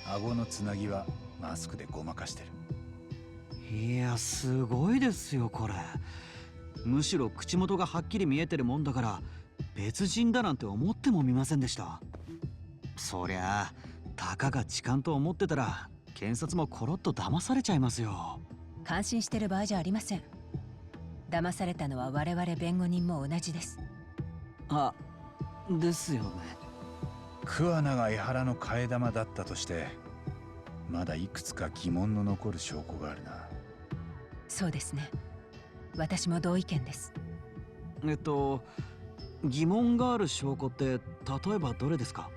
Speaker 3: 顎のつなぎはマスクでごまかしてる。
Speaker 8: いや、すごいですよこれ。むしろ口元がはっきり見えてるもんだから別人だなんて思ってもみませんでした。そりゃあたかが痴漢と思ってたら検察もコロッと騙されちゃいますよ。
Speaker 7: 感心してる場合じゃありません。騙されたのは我々弁護人も同じです。
Speaker 8: あ、ですよね。
Speaker 3: 桑名が江原の替え玉だったとしてまだいくつか疑問の残る証拠があるな。
Speaker 7: そうですね。私も同意見です。
Speaker 8: 疑問がある証拠って例えばどれですか？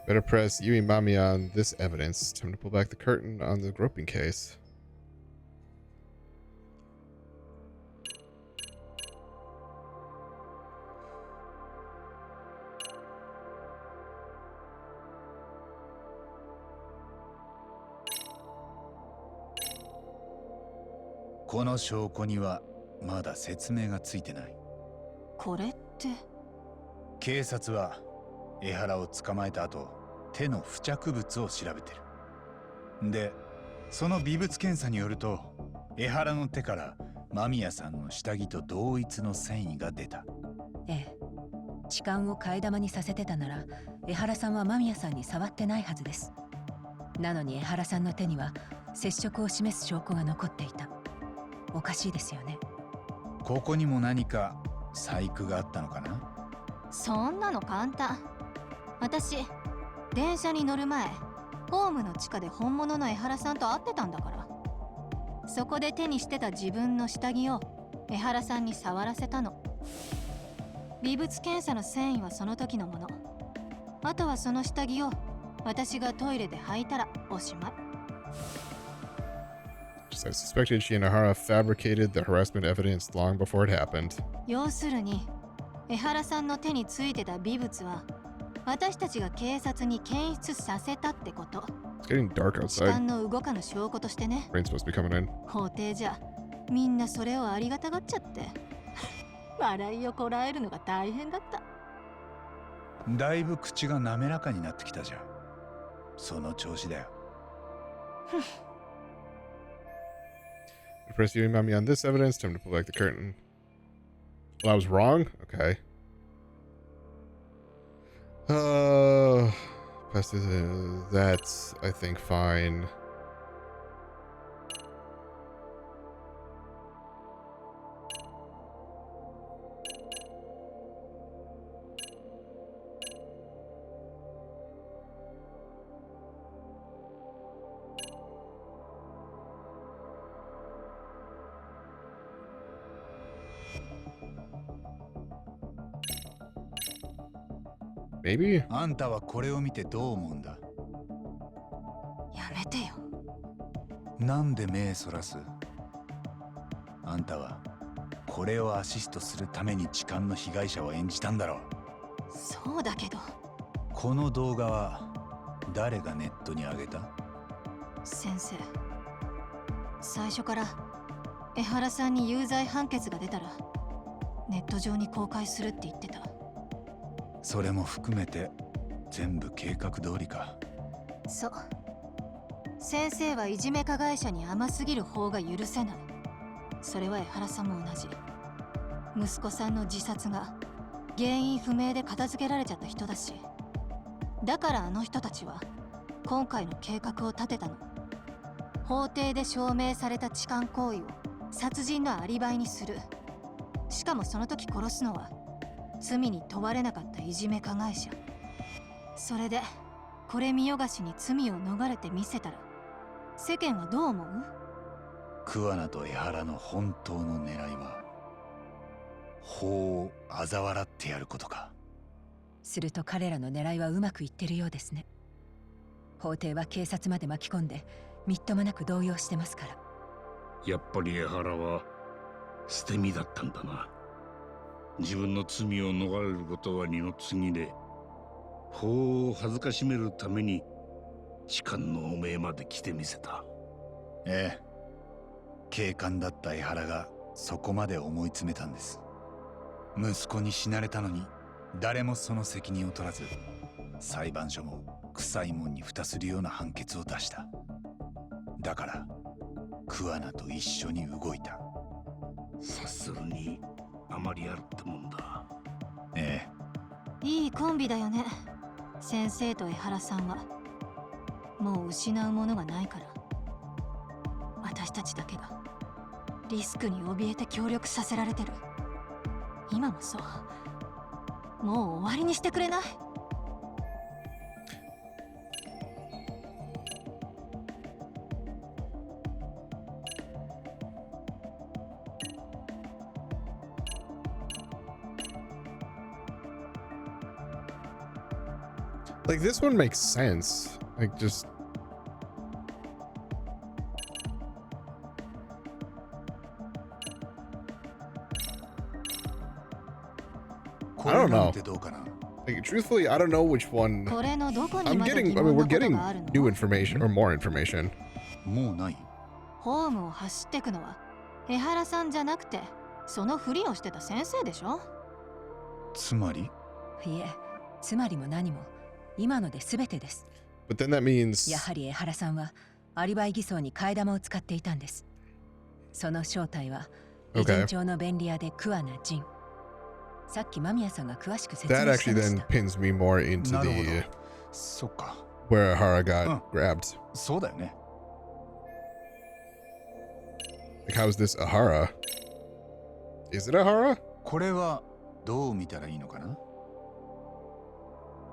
Speaker 1: Better press Yui Mamiya on this evidence. Time to pull back the curtain on the groping case.
Speaker 3: この証拠にはまだ説明がついてない。
Speaker 5: これって。
Speaker 3: 警察は江原を捕まえた後、手の付着物を調べてる。で、その微物検査によると、江原の手から間宮さんの下着と同一の繊維が出た。
Speaker 7: ええ、痴漢を替え玉にさせてたなら江原さんは間宮さんに触ってないはずです。なのに江原さんの手には接触を示す証拠が残っていた。おかしいですよね。
Speaker 3: ここにも何か細工があったのかな。
Speaker 5: そんなの簡単。私電車に乗る前、ホームの地下で本物の江原さんと会ってたんだから。そこで手にしてた自分の下着を江原さんに触らせたの。微物検査の繊維はその時のもの。あとはその下着を私がトイレで履いたらおしまい。
Speaker 1: I suspected she and Ahara fabricated the harassment evidence long before it happened.
Speaker 5: 要するに江原さんの手についてた微物は私たちが警察に検出させたってこと。
Speaker 1: It's getting dark
Speaker 5: 痴漢
Speaker 1: outside.
Speaker 5: の動かぬ証拠としてね。
Speaker 1: Rain's supposed to be coming in.
Speaker 5: 法廷じゃみんなそれをありがたがっちゃって笑いをこらえるのが大変だった。
Speaker 3: だいぶ口が滑らかになってきたじゃん。その調子だよ。
Speaker 1: Press you and Mami on this evidence. Time to pull back the curtain. Well, I was wrong? Okay. That's, I think, fine. Maybe?
Speaker 3: あんたはこれを見てどう思うんだ。
Speaker 5: やめてよ。
Speaker 3: なんで目そらす？あんたはこれをアシストするために痴漢の被害者を演じたんだろう。
Speaker 5: そうだけど。
Speaker 3: この動画は誰がネットに上げた？
Speaker 5: 先生、最初から江原さんに有罪判決が出たらネット上に公開するって言ってた。
Speaker 3: それも含めて全部計画通りか。
Speaker 5: そう。先生はいじめ加害者に甘すぎる方が許せない。それは江原さんも同じ。息子さんの自殺が原因不明で片付けられちゃった人だし、だからあの人たちは今回の計画を立てたの。法廷で証明された痴漢行為を殺人のアリバイにする。しかもその時殺すのは罪に問われなかったいじめ加害者。それでこれ見よがしに罪を逃れてみせたら世間はどう思う？
Speaker 3: 桑名と江原の本当の狙いは法を嘲笑ってやることか。
Speaker 7: すると彼らの狙いはうまくいってるようですね。法廷は警察まで巻き込んでみっともなく動揺してますから。
Speaker 2: やっぱり江原は捨て身だったんだな。自分の罪を逃れることは二の次で、法を恥ずかしめるために痴漢の汚名まで来てみせた。
Speaker 3: ええ、警官だった江原がそこまで思い詰めたんです。息子に死なれたのに誰もその責任を取らず、裁判所も臭いもんに蓋するような判決を出した。だから桑名と一緒に動いた。
Speaker 2: 察するにあまりあるってもんだ。
Speaker 3: え
Speaker 5: え。いいコンビだよね、先生と江原さんは。もう失うものがないから。私たちだけがリスクに怯えて協力させられてる。今もそう。もう終わりにしてくれない？Like,
Speaker 1: this one makes sense. Like, just... I don't know. Like, truthfully, I don't know which one. I'm getting, I mean, we're getting new information or more information.
Speaker 3: もうない？
Speaker 5: ホームを走ってくのは江原さんじゃなくてそのふりをしてた先生でしょ。
Speaker 3: つまり
Speaker 7: いえ、つまりも何も今ので全てです。
Speaker 1: But then that means
Speaker 7: やはり江原さんはアリバイ偽装に替え玉を使っていたんです。その正体は偉人町の便利屋で桑名仁。さっき間宮さんが詳しく説明
Speaker 1: that
Speaker 7: して
Speaker 1: actually
Speaker 7: まし
Speaker 1: then
Speaker 7: た。
Speaker 1: pins me more into
Speaker 3: なるほど。
Speaker 1: the
Speaker 3: そっか。
Speaker 1: where Ahara got grabbed.
Speaker 3: そうだよね。
Speaker 1: Like, how is this Ahara? Is it Ahara?
Speaker 3: これはどう見たらいいのかな。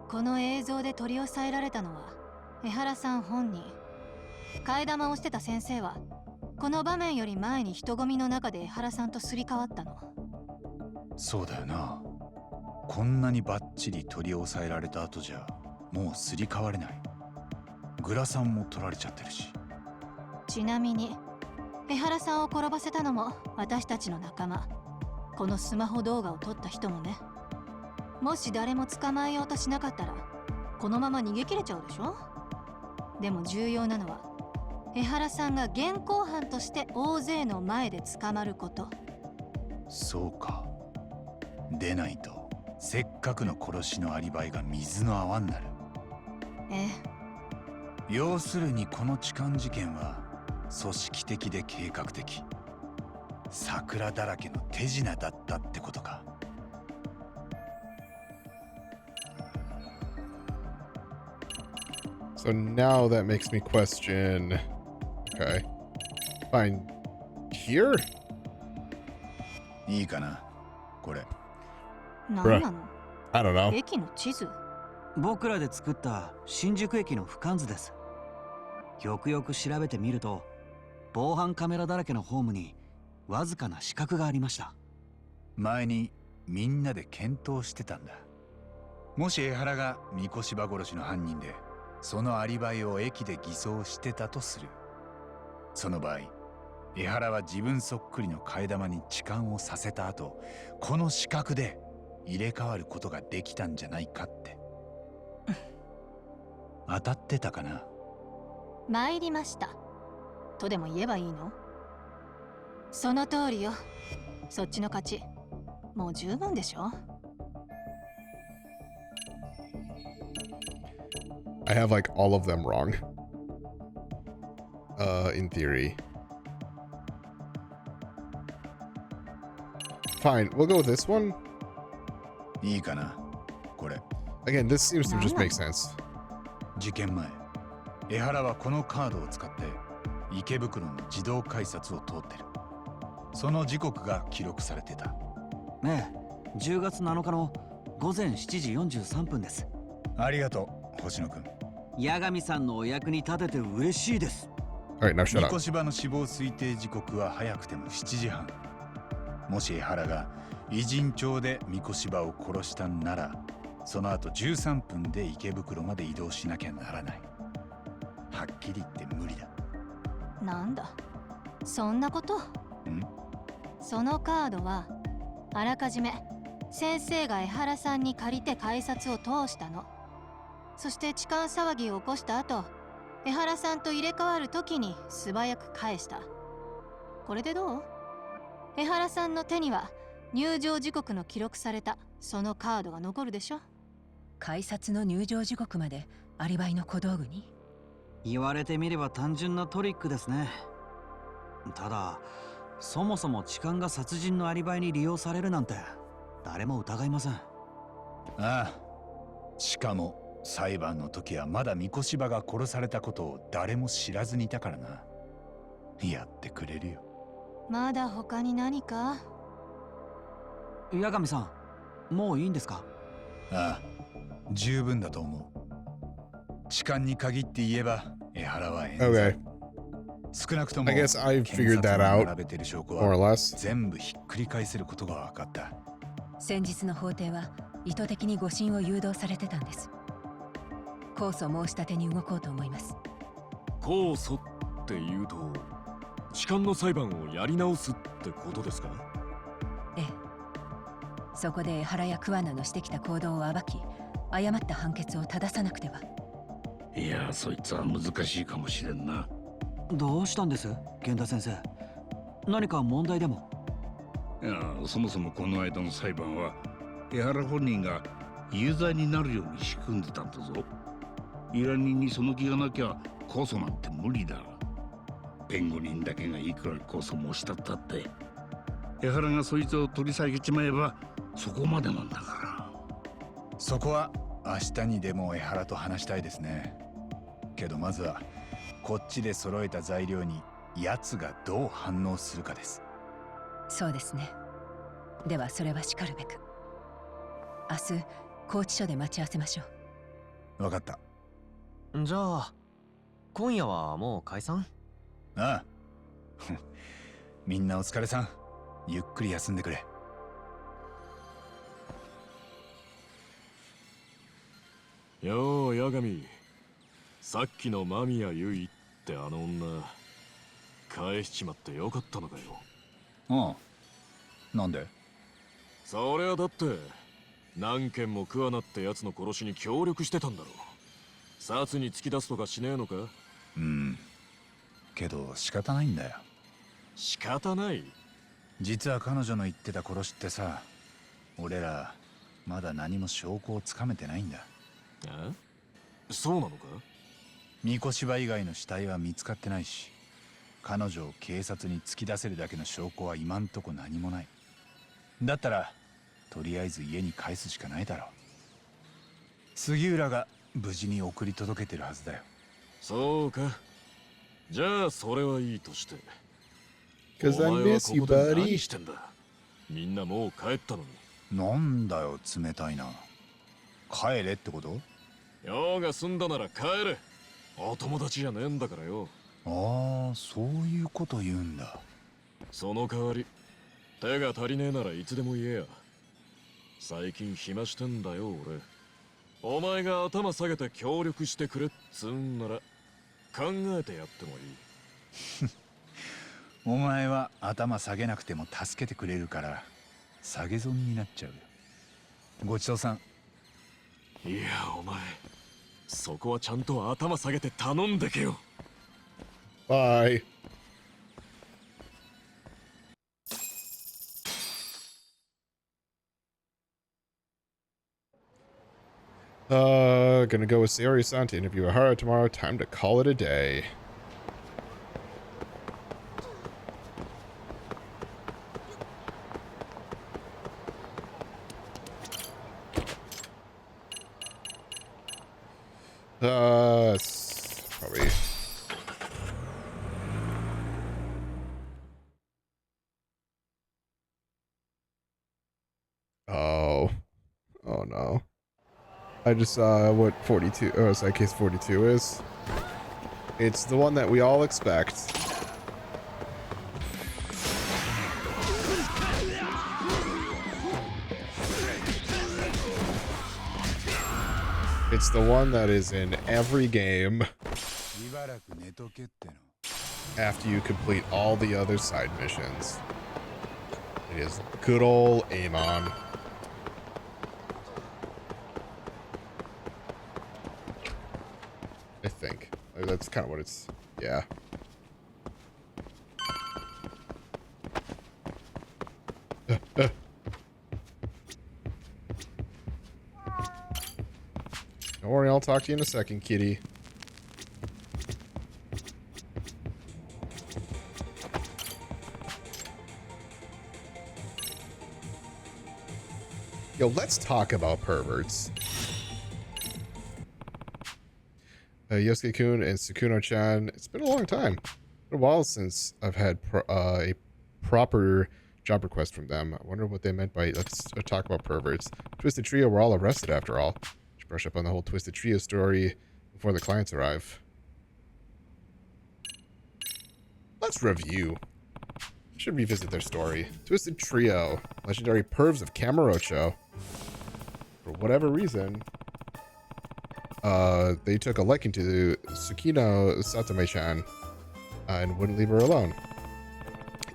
Speaker 5: この映像で取り押さえられたのは江原さん本人。替え玉をしてた先生はこの場面より前に人混みの中で江原さんとすり替わったの。
Speaker 3: そうだよな。こんなにバッチリ取り押さえられた後じゃもうすり替われない。グラサンも取られちゃってるし。
Speaker 5: ちなみに江原さんを転ばせたのも私たちの仲間。このスマホ動画を撮った人もね。もし誰も捕まえようとしなかったらこのまま逃げ切れちゃうでしょ。でも重要なのは江原さんが現行犯として大勢の前で捕まること。
Speaker 3: そうか。でないとせっかくの殺しのアリバイが水の泡になる。
Speaker 5: ええ。
Speaker 3: 要するにこの痴漢事件は組織的で計画的、桜だらけの手品だったってことか。
Speaker 1: So now that makes me question. Okay. Fine. Here?
Speaker 3: いいかなこれ。
Speaker 5: 何なの？
Speaker 1: I don't know.
Speaker 5: 駅の地図。
Speaker 8: 僕らで作った新宿駅の俯瞰図です。よくよく調べてみると防犯カメラだらけのホームにわずかな死角がありました。
Speaker 3: 前にみんなで検討してたんだ。もし江原が三越柴殺しの犯人でそのアリバイを駅で偽装してたとする。その場合江原は自分そっくりの替え玉に痴漢をさせた後、この死角で入れ替わることができたんじゃないかって。当たってたかな。
Speaker 5: 参りましたとでも言えばいいの？その通りよ。そっちの勝ち。もう十分でしょ。
Speaker 1: I have like all of them wrong. In theory. Fine, we'll go with this one.
Speaker 3: いいかなこれ。
Speaker 1: Again, this seems to just make sense.
Speaker 3: 事件前、江原はこのカードを使って池袋の自動改札を通ってる。その時刻が記録されてた。
Speaker 8: ねえ、10月7日の午前7時43分です。
Speaker 3: ありがとう星野くん。
Speaker 8: 八神さんのお役に立てて嬉しいです。
Speaker 1: Alright, now shut
Speaker 3: 三
Speaker 1: up.
Speaker 3: 越柴の死亡推定時刻は早くても7時半。もし江原が偉人町で三越柴を殺したんなら、その後13分で池袋まで移動しなきゃならない。はっきり言って無理だ。
Speaker 5: なんだそんなこと？そのカードはあらかじめ先生が江原さんに借りて改札を通したの。そして痴漢騒ぎを起こした後、江原さんと入れ替わる時に素早く返した。これでどう？江原さんの手には入場時刻の記録されたそのカードが残るでしょ。
Speaker 7: 改札の入場時刻までアリバイの小道具に。
Speaker 8: 言われてみれば単純なトリックですね。ただそもそも痴漢が殺人のアリバイに利用されるなんて誰も疑いません。
Speaker 3: ああ、しかも裁判の時はまだ三越柴が殺されたことを誰も知らずにいたからな。やってくれるよ。
Speaker 5: まだ他に何か？
Speaker 8: 八神さん、もういいんですか？
Speaker 3: ああ、十分だと思う。痴漢に限って言えば江原は冤罪。
Speaker 1: Okay.
Speaker 3: 少なくとも
Speaker 1: I guess I've figured that
Speaker 3: 検察
Speaker 1: out,
Speaker 3: が並べてる証拠
Speaker 1: more or
Speaker 3: は
Speaker 1: less.
Speaker 3: 全部ひっくり返せることが分かった。
Speaker 7: 先日の法廷は意図的に誤審を誘導されてたんです。控訴申し立てに動こうと思います。
Speaker 6: 控訴っていうと痴漢の裁判をやり直すってことですか？
Speaker 7: ええ。そこで江原や桑名のしてきた行動を暴き、誤った判決を正さなくては。
Speaker 2: いや、そいつは難しいかもしれんな。
Speaker 8: どうしたんです源田先生？何か問題でも？
Speaker 2: いや、そもそもこの間の裁判は江原本人が有罪になるように仕組んでたんだぞ。依頼人にその気がなきゃ控訴なんて無理だ。弁護人だけがいくら控訴申したったって江原がそいつを取り下げちまえばそこまでなんだから。
Speaker 3: そこは明日にでも江原と話したいですね。けどまずはこっちで揃えた材料に奴がどう反応するかです。
Speaker 7: そうですね。ではそれはしかるべく。明日拘置所で待ち合わせましょう。
Speaker 3: 分かった。
Speaker 4: じゃあ今夜はもう解散？
Speaker 3: ああみんなお疲れさん。ゆっくり休んでくれ。
Speaker 6: よう、八神。さっきの間宮ゆいってあの女、返しちまってよかったのかよ。
Speaker 3: ああ、なんで？
Speaker 6: そりゃだって、何件も桑名ってやつの殺しに協力してたんだろ。殺に突き出すとかしねえのか？
Speaker 3: うん。けど仕方ないんだよ。
Speaker 6: 仕方ない？
Speaker 3: 実は彼女の言ってた殺しってさ、俺らまだ何も証拠をつかめてないんだ。
Speaker 6: あ？そうなのか？
Speaker 3: 三越柴以外の死体は見つかってないし、彼女を警察に突き出せるだけの証拠は今んとこ何もない。だったらとりあえず家に返すしかないだろう。杉浦が無事に送り届けてるはずだよ。
Speaker 6: そうか。じゃあそれはいいとして。
Speaker 1: Cause I
Speaker 6: お前は
Speaker 1: miss
Speaker 6: こ
Speaker 1: you,
Speaker 6: こで
Speaker 1: buddy.
Speaker 6: 何してんだ？みんなもう帰ったのに。
Speaker 3: なんだよ冷たいな。帰れってこと？
Speaker 6: 用が済んだなら帰れ。お友達じゃねえんだからよ。
Speaker 3: ああ、そういうこと言うんだ。
Speaker 6: その代わり手が足りねえならいつでも言えや。最近暇してんだよ俺。お前が頭下げて協力してくれっつうんなら考えてやってもいい。
Speaker 3: お前は頭下げなくても助けてくれるから下げ損になっちゃうよ。ごちそうさん。
Speaker 6: いやお前、そこはちゃんと頭下げて頼んでけよ。
Speaker 1: Bye. Gonna go with Sayori-san to interview Ahara tomorrow. Time to call it a day. Probably. Oh no. I just saw what 42, oh, sorry, case 42 is. It's the one that we all expect. It's the one that is in every game after you complete all the other side missions. It is good old Amon. I think. That's kind of what it's... Yeah. Don't worry, I'll talk to you in a second, kitty. Yo, let's talk about perverts. Yosuke-kun and Sukuno-chan, it's been a long time. Been a while since I've had a proper job request from them. I wonder what they meant by let's talk about perverts. Twisted Trio were all arrested after all. Should brush up on the whole Twisted Trio story before the clients arrive. Let's review. Should revisit their story. Twisted Trio, legendary pervs of Kamurocho. For whatever reason, they took a liking to Tsukino Satome-chan and wouldn't leave her alone.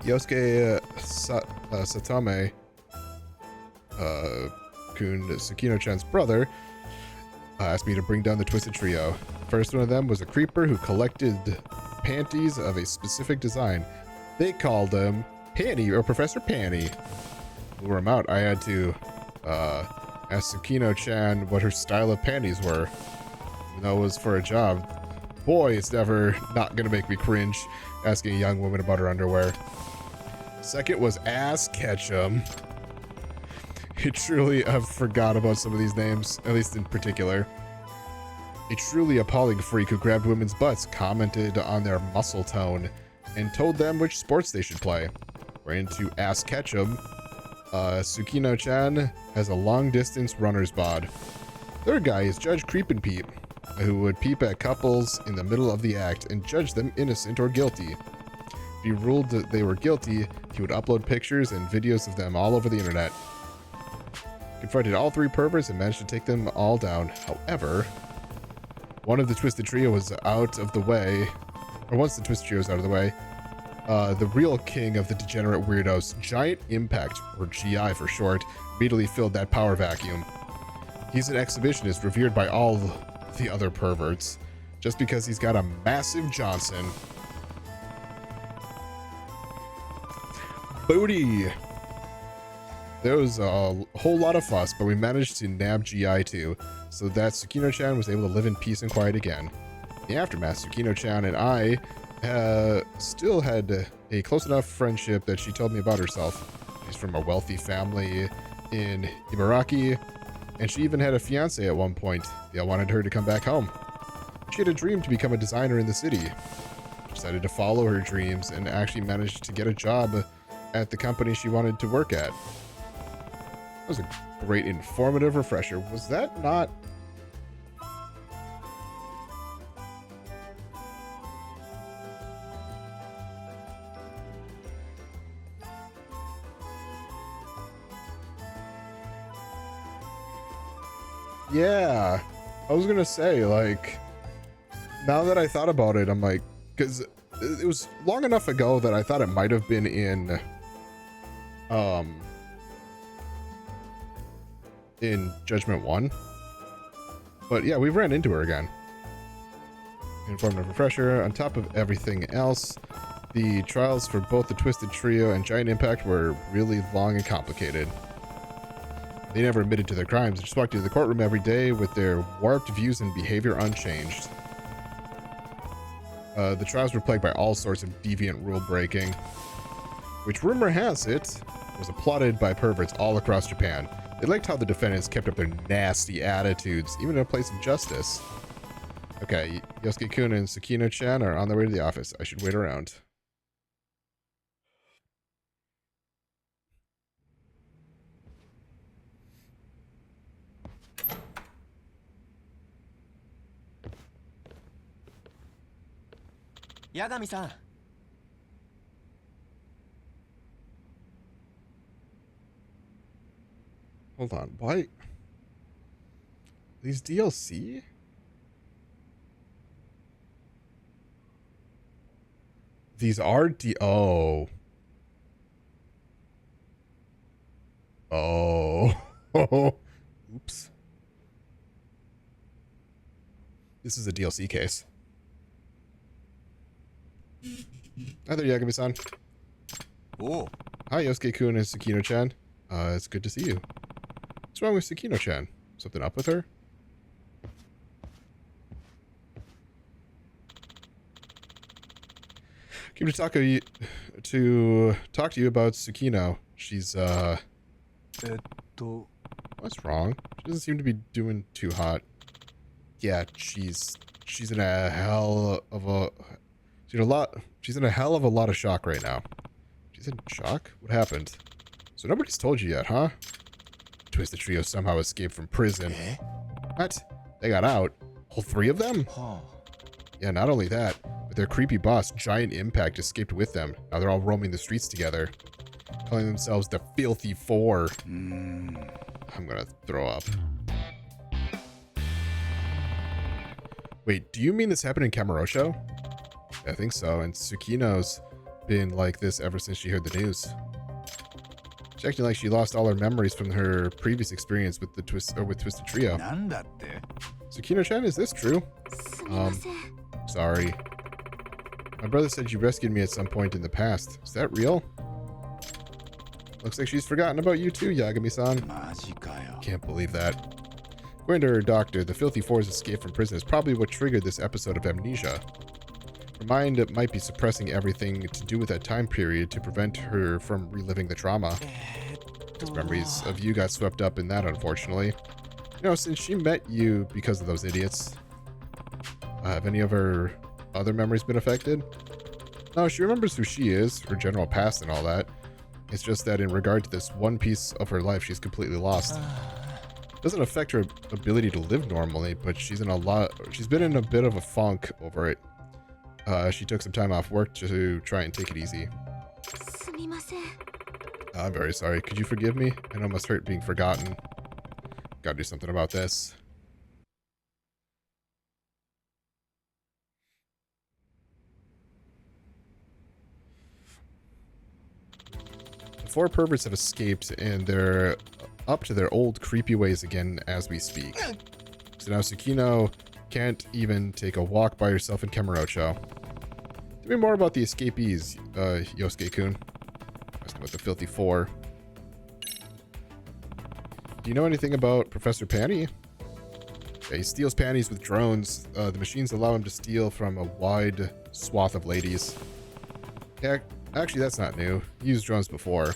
Speaker 1: Yosuke Satome, Kun Tsukino-chan's brother, asked me to bring down the Twisted Trio. First one of them was a creeper who collected panties of a specific design. They called him Panny, or Professor Panny. Lure him out. I had to ask Tsukino-chan what her style of panties were. Even though it was for a job. Boy, it's never not gonna make me cringe asking a young woman about her underwear. Second was Ass Ketchum. It truly, I forgot about some of these names, at least in particular. A truly appalling freak who grabbed women's butts, commented on their muscle tone, and told them which sports they should play. We're into Ass Ketchum. Tsukino-chan has a long-distance runner's bod. Third guy is Judge Creepin' Peep, who would peep at couples in the middle of the act and judge them innocent or guilty. If he ruled that they were guilty, he would upload pictures and videos of them all over the internet. Confronted all three perverts and managed to take them all down. However, one of the Twisted Trio was out of the way, or once the Twisted Trio was out of the way, the real king of the degenerate weirdos, Giant Impact, or GI for short, immediately filled that power vacuum. He's an exhibitionist revered by all the other perverts, just because he's got a massive Johnson. Booty! There was a whole lot of fuss, but we managed to nab GI too, so that Tsukino-chan was able to live in peace and quiet again. In the aftermath, Tsukino-chan and I still had a close enough friendship that she told me about herself. She's from a wealthy family in Ibaraki, and she even had a fiance at one point. They wanted her to come back home. She had a dream to become a designer in the city. She decided to follow her dreams and actually managed to get a job at the company she wanted to work at. That was a great informative refresher. Was that not... Yeah, I was gonna say, like, now that I thought about it, I'm like, because it was long enough ago that I thought it might have been in Judgment 1. But yeah, we ran into her again. Informative refresher. On top of everything else, the trials for both the Twisted Trio and Giant Impact were really long and complicated. They never admitted to their crimes. They just walked into the courtroom every day with their warped views and behavior unchanged. The trials were plagued by all sorts of deviant rule breaking, which rumor has it was applauded by perverts all across Japan. They liked how the defendants kept up their nasty attitudes, even in a place of justice. Okay, Yosuke-kun and Tsukino-chan are on their way to the office. I should wait around.
Speaker 4: Yagami-san.
Speaker 1: Hold on, why? These DLC? These are Oh. Oops. This is a DLC case. Hi there, Yagami-san.
Speaker 3: Oh.
Speaker 1: Hi, Yosuke-kun and Tsukino-chan. It's good to see you. What's wrong with Tsukino-chan? Something up with her? Came to talk to you about Tsukino. She's what's wrong? She doesn't seem to be doing too hot. Yeah, she's in a hell of a she's in a hell of a lot of shock right now. She's in shock? What happened? So nobody's told you yet, huh? Twisted Trio somehow escaped from prison. What? They got out? All three of them? Yeah, not only that, but their creepy boss, Giant Impact, escaped with them. Now they're all roaming the streets together, calling themselves the Filthy Four. I'm gonna throw up. Wait, do you mean this happened in Kamurocho? I think so, and Tsukino's been like this ever since she heard the news. She's acting like she lost all her memories from her previous experience with the Twisted Trio. Tsukino-chan, is this true? Sorry. My brother said you rescued me at some point in the past. Is that real? Looks like she's forgotten about you too, Yagami-san.
Speaker 3: マジかよ。
Speaker 1: Can't believe that. According to her doctor, the Filthy Four's escape from prison is probably what triggered this episode of amnesia. Her mind might be suppressing everything to do with that time period to prevent her from reliving the trauma. His memories of you got swept up in that, unfortunately. You know, since she met you because of those idiots, have any of her other memories been affected? No, she remembers who she is, her general past and all that. It's just that in regard to this one piece of her life, she's completely lost. Doesn't affect her ability to live normally, but she's been in a bit of a funk over it. She took some time off work to try and take it easy. I'm very sorry. Could you forgive me? I know it must hurt being forgotten. Gotta do something about this. The four perverts have escaped, and they're up to their old creepy ways again as we speak. So now Tsukino can't even take a walk by herself in Kamurocho. Tell me more about the escapees, Yosuke-kun. Asking about the Filthy Four. Do you know anything about Professor Panny? Yeah, he steals panties with drones. The machines allow him to steal from a wide swath of ladies. Yeah, actually that's not new. He used drones before.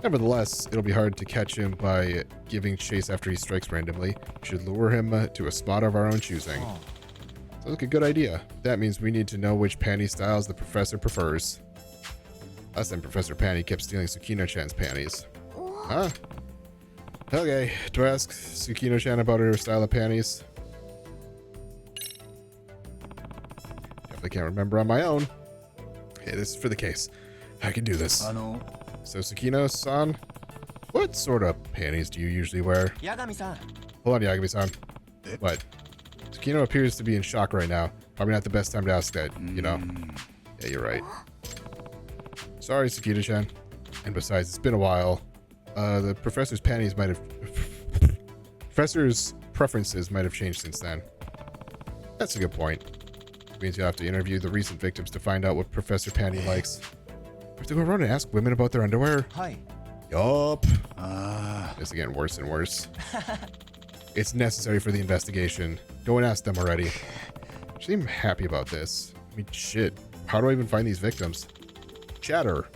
Speaker 1: Nevertheless, it'll be hard to catch him by giving chase after he strikes randomly. We should lure him to a spot of our own choosing. Sounds like a good idea. That means we need to know which panty styles the professor prefers. Last time Professor Panty kept stealing Tsukino-chan's panties. Huh? Okay, do I ask Tsukino-chan about her style of panties? Definitely can't remember on my own. Hey, this is for the case. I can do this. So Tsukino-san, what sort of panties do you usually wear?
Speaker 4: Yagami-san.
Speaker 1: Hold on, Yagami-san. What? Tsukino appears to be in shock right now. Probably not the best time to ask that, you know. Yeah, you're right. Sorry, Tsukino-chan. And besides, it's been a while. The professor's panties might have... Professor's preferences might have changed since then. That's a good point. It means you'll have to interview the recent victims to find out what Professor Panty likes. We have to go around and ask women about their underwear?
Speaker 4: Hi.
Speaker 1: Yup. It's getting worse and worse. It's necessary for the investigation. Go and ask them already. She seem happy about this. I mean, shit. How do I even find these victims? Chatter.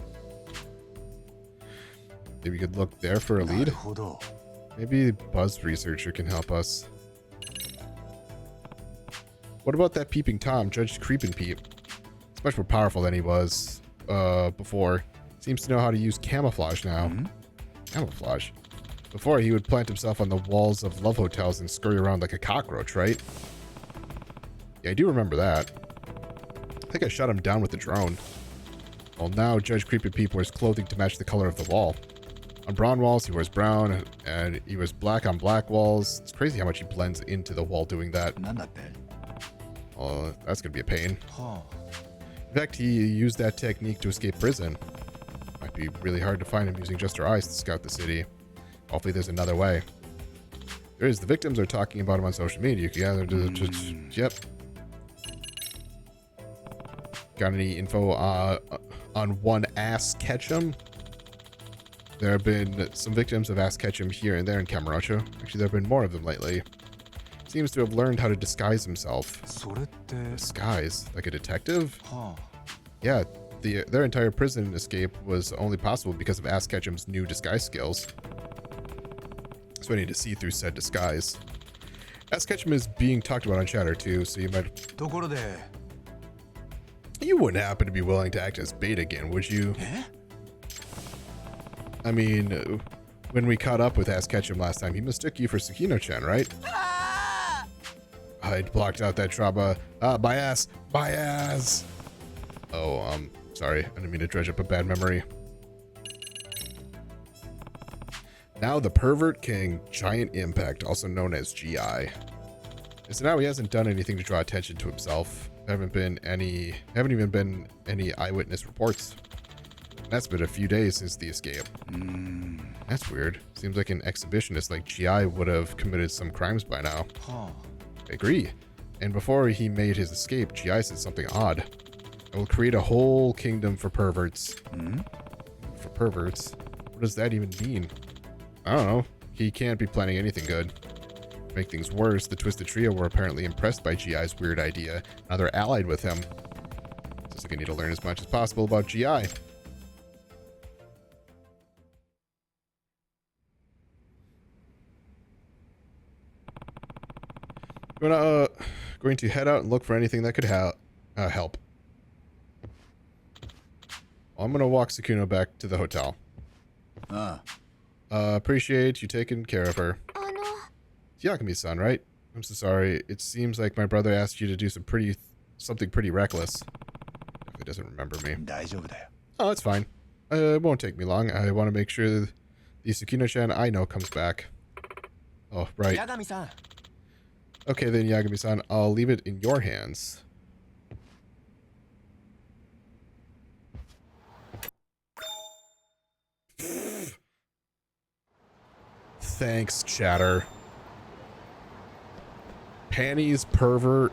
Speaker 1: Maybe we could look there for a lead. Maybe Buzz Researcher can help us. What about that peeping Tom, Judge Creepin' Peep? It's much more powerful than he was before. Seems to know how to use camouflage now. Camouflage? Before, he would plant himself on the walls of love hotels and scurry around like a cockroach, right? Yeah, I do remember that. I think I shot him down with the drone. Well, now Judge Creepy Peep wears clothing to match the color of the wall. On brown walls, he wears brown, and he wears black on black walls. It's crazy how much he blends into the wall doing that. Oh, that's gonna be a pain. In fact, he used that technique to escape prison. Might be really hard to find him using just her eyes to scout the city. Hopefully there's another way. There is. The victims are talking about him on social media. You can gather yep. Got any info on one Ass Ketchum? There have been some victims of Ass Ketchum here and there in Kamurocho. Actually, there have been more of them lately. Seems to have learned how to disguise himself. Disguise? Like a detective? Yeah, their entire prison escape was only possible because of Ass Ketchum's new disguise skills. So I need to see through said disguise. Ass Ketchum is being talked about on chatter too, so you might... You wouldn't happen to be willing to act as bait again, would you? I mean, when we caught up with Ass Ketchum last time, he mistook you for Tsukino-chan, right? I blocked out that trauma. My ass! My ass! Oh, sorry. I didn't mean to dredge up a bad memory. Now the Pervert King, Giant Impact, also known as GI. So now he hasn't done anything to draw attention to himself. Haven't even been any eyewitness reports. That's been a few days since the escape. That's weird. Seems like an exhibitionist like GI would have committed some crimes by now. I agree. And before he made his escape, GI said something odd. I will create a whole kingdom for perverts. For perverts? What does that even mean? I don't know. He can't be planning anything good. To make things worse, the Twisted Trio were apparently impressed by GI's weird idea. Now they're allied with him. Seems like I need to learn as much as possible about GI. Going to head out and look for anything that could help. I'm gonna walk Sukuna back to the hotel. Appreciate you taking care of her. It's Yagami-san, right? I'm so sorry. It seems like my brother asked you to do something pretty reckless. Definitely doesn't remember me.
Speaker 3: 大丈夫だよ。
Speaker 1: Oh, it's fine. It won't take me long. I want to make sure the Sukuna-chan I know comes back. Oh, right.
Speaker 4: 八神さん
Speaker 1: Okay, then, Yagami-san, I'll leave it in your hands. Thanks, chatter. Panties, pervert.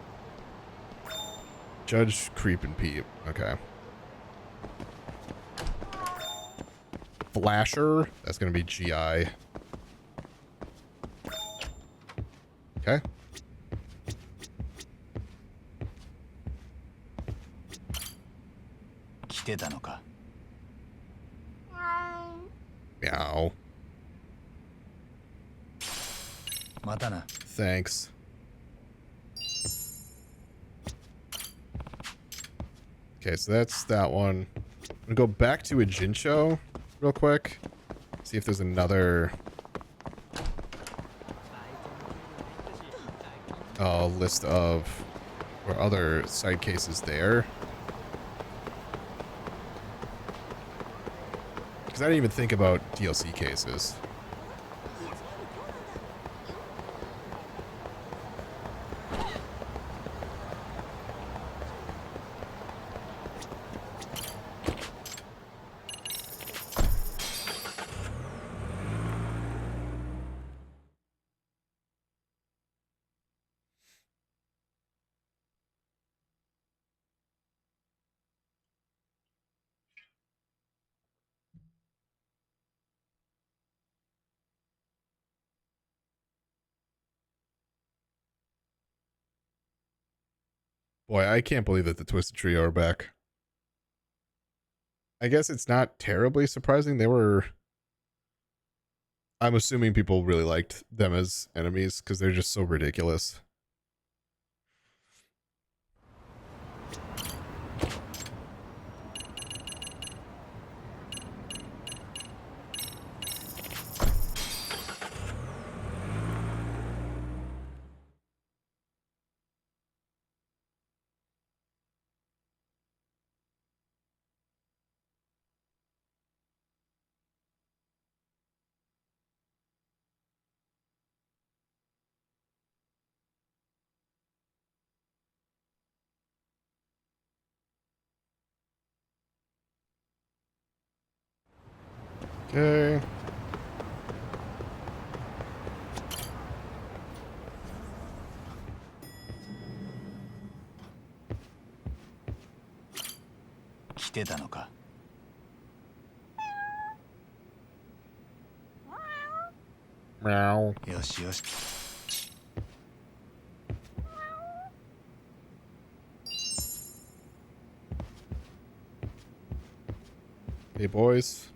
Speaker 1: Judge Creep and Peep. Okay. Flasher. That's going to be GI. Okay. Meow. Thanks. Okay, so that's that one. I'm gonna go back to a Jinsho real quick. See if there's another list of or other side cases there. Because I didn't even think about DLC cases. Boy, I can't believe that the Twisted Trio are back. I guess it's not terribly surprising. I'm assuming people really liked them as enemies because they're just so ridiculous. Okay. Meow.
Speaker 3: よしよし。
Speaker 1: Hey, boys.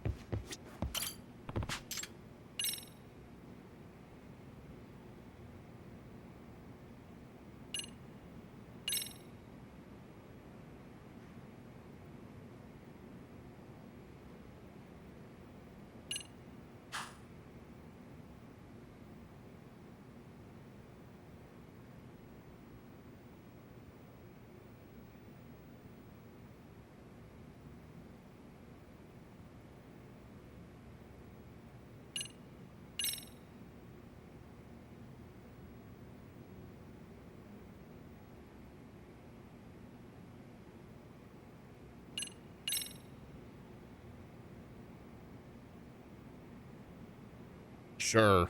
Speaker 1: Sure.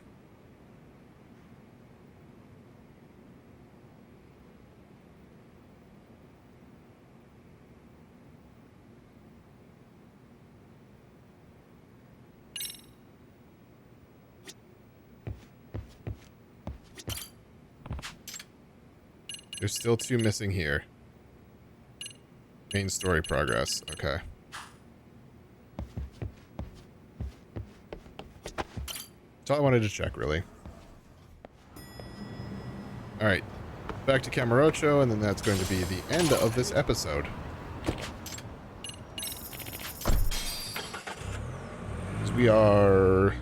Speaker 1: There's still 2 missing here. Main story progress. Okay. That's all I wanted to check, really. Alright. Back to Kamurocho, and then that's going to be the end of this episode. So we are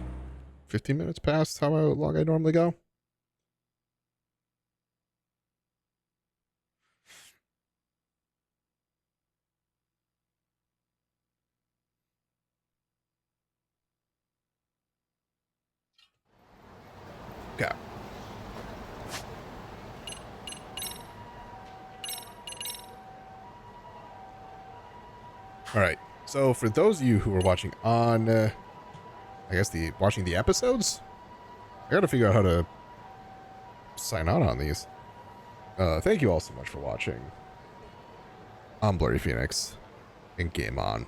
Speaker 1: 15 minutes past how long I normally go. Okay. All right. So for those of you who are watching on, I guess watching the episodes, I got to figure out how to sign on these. Thank you all so much for watching. I'm Blurry Phoenix, and game on.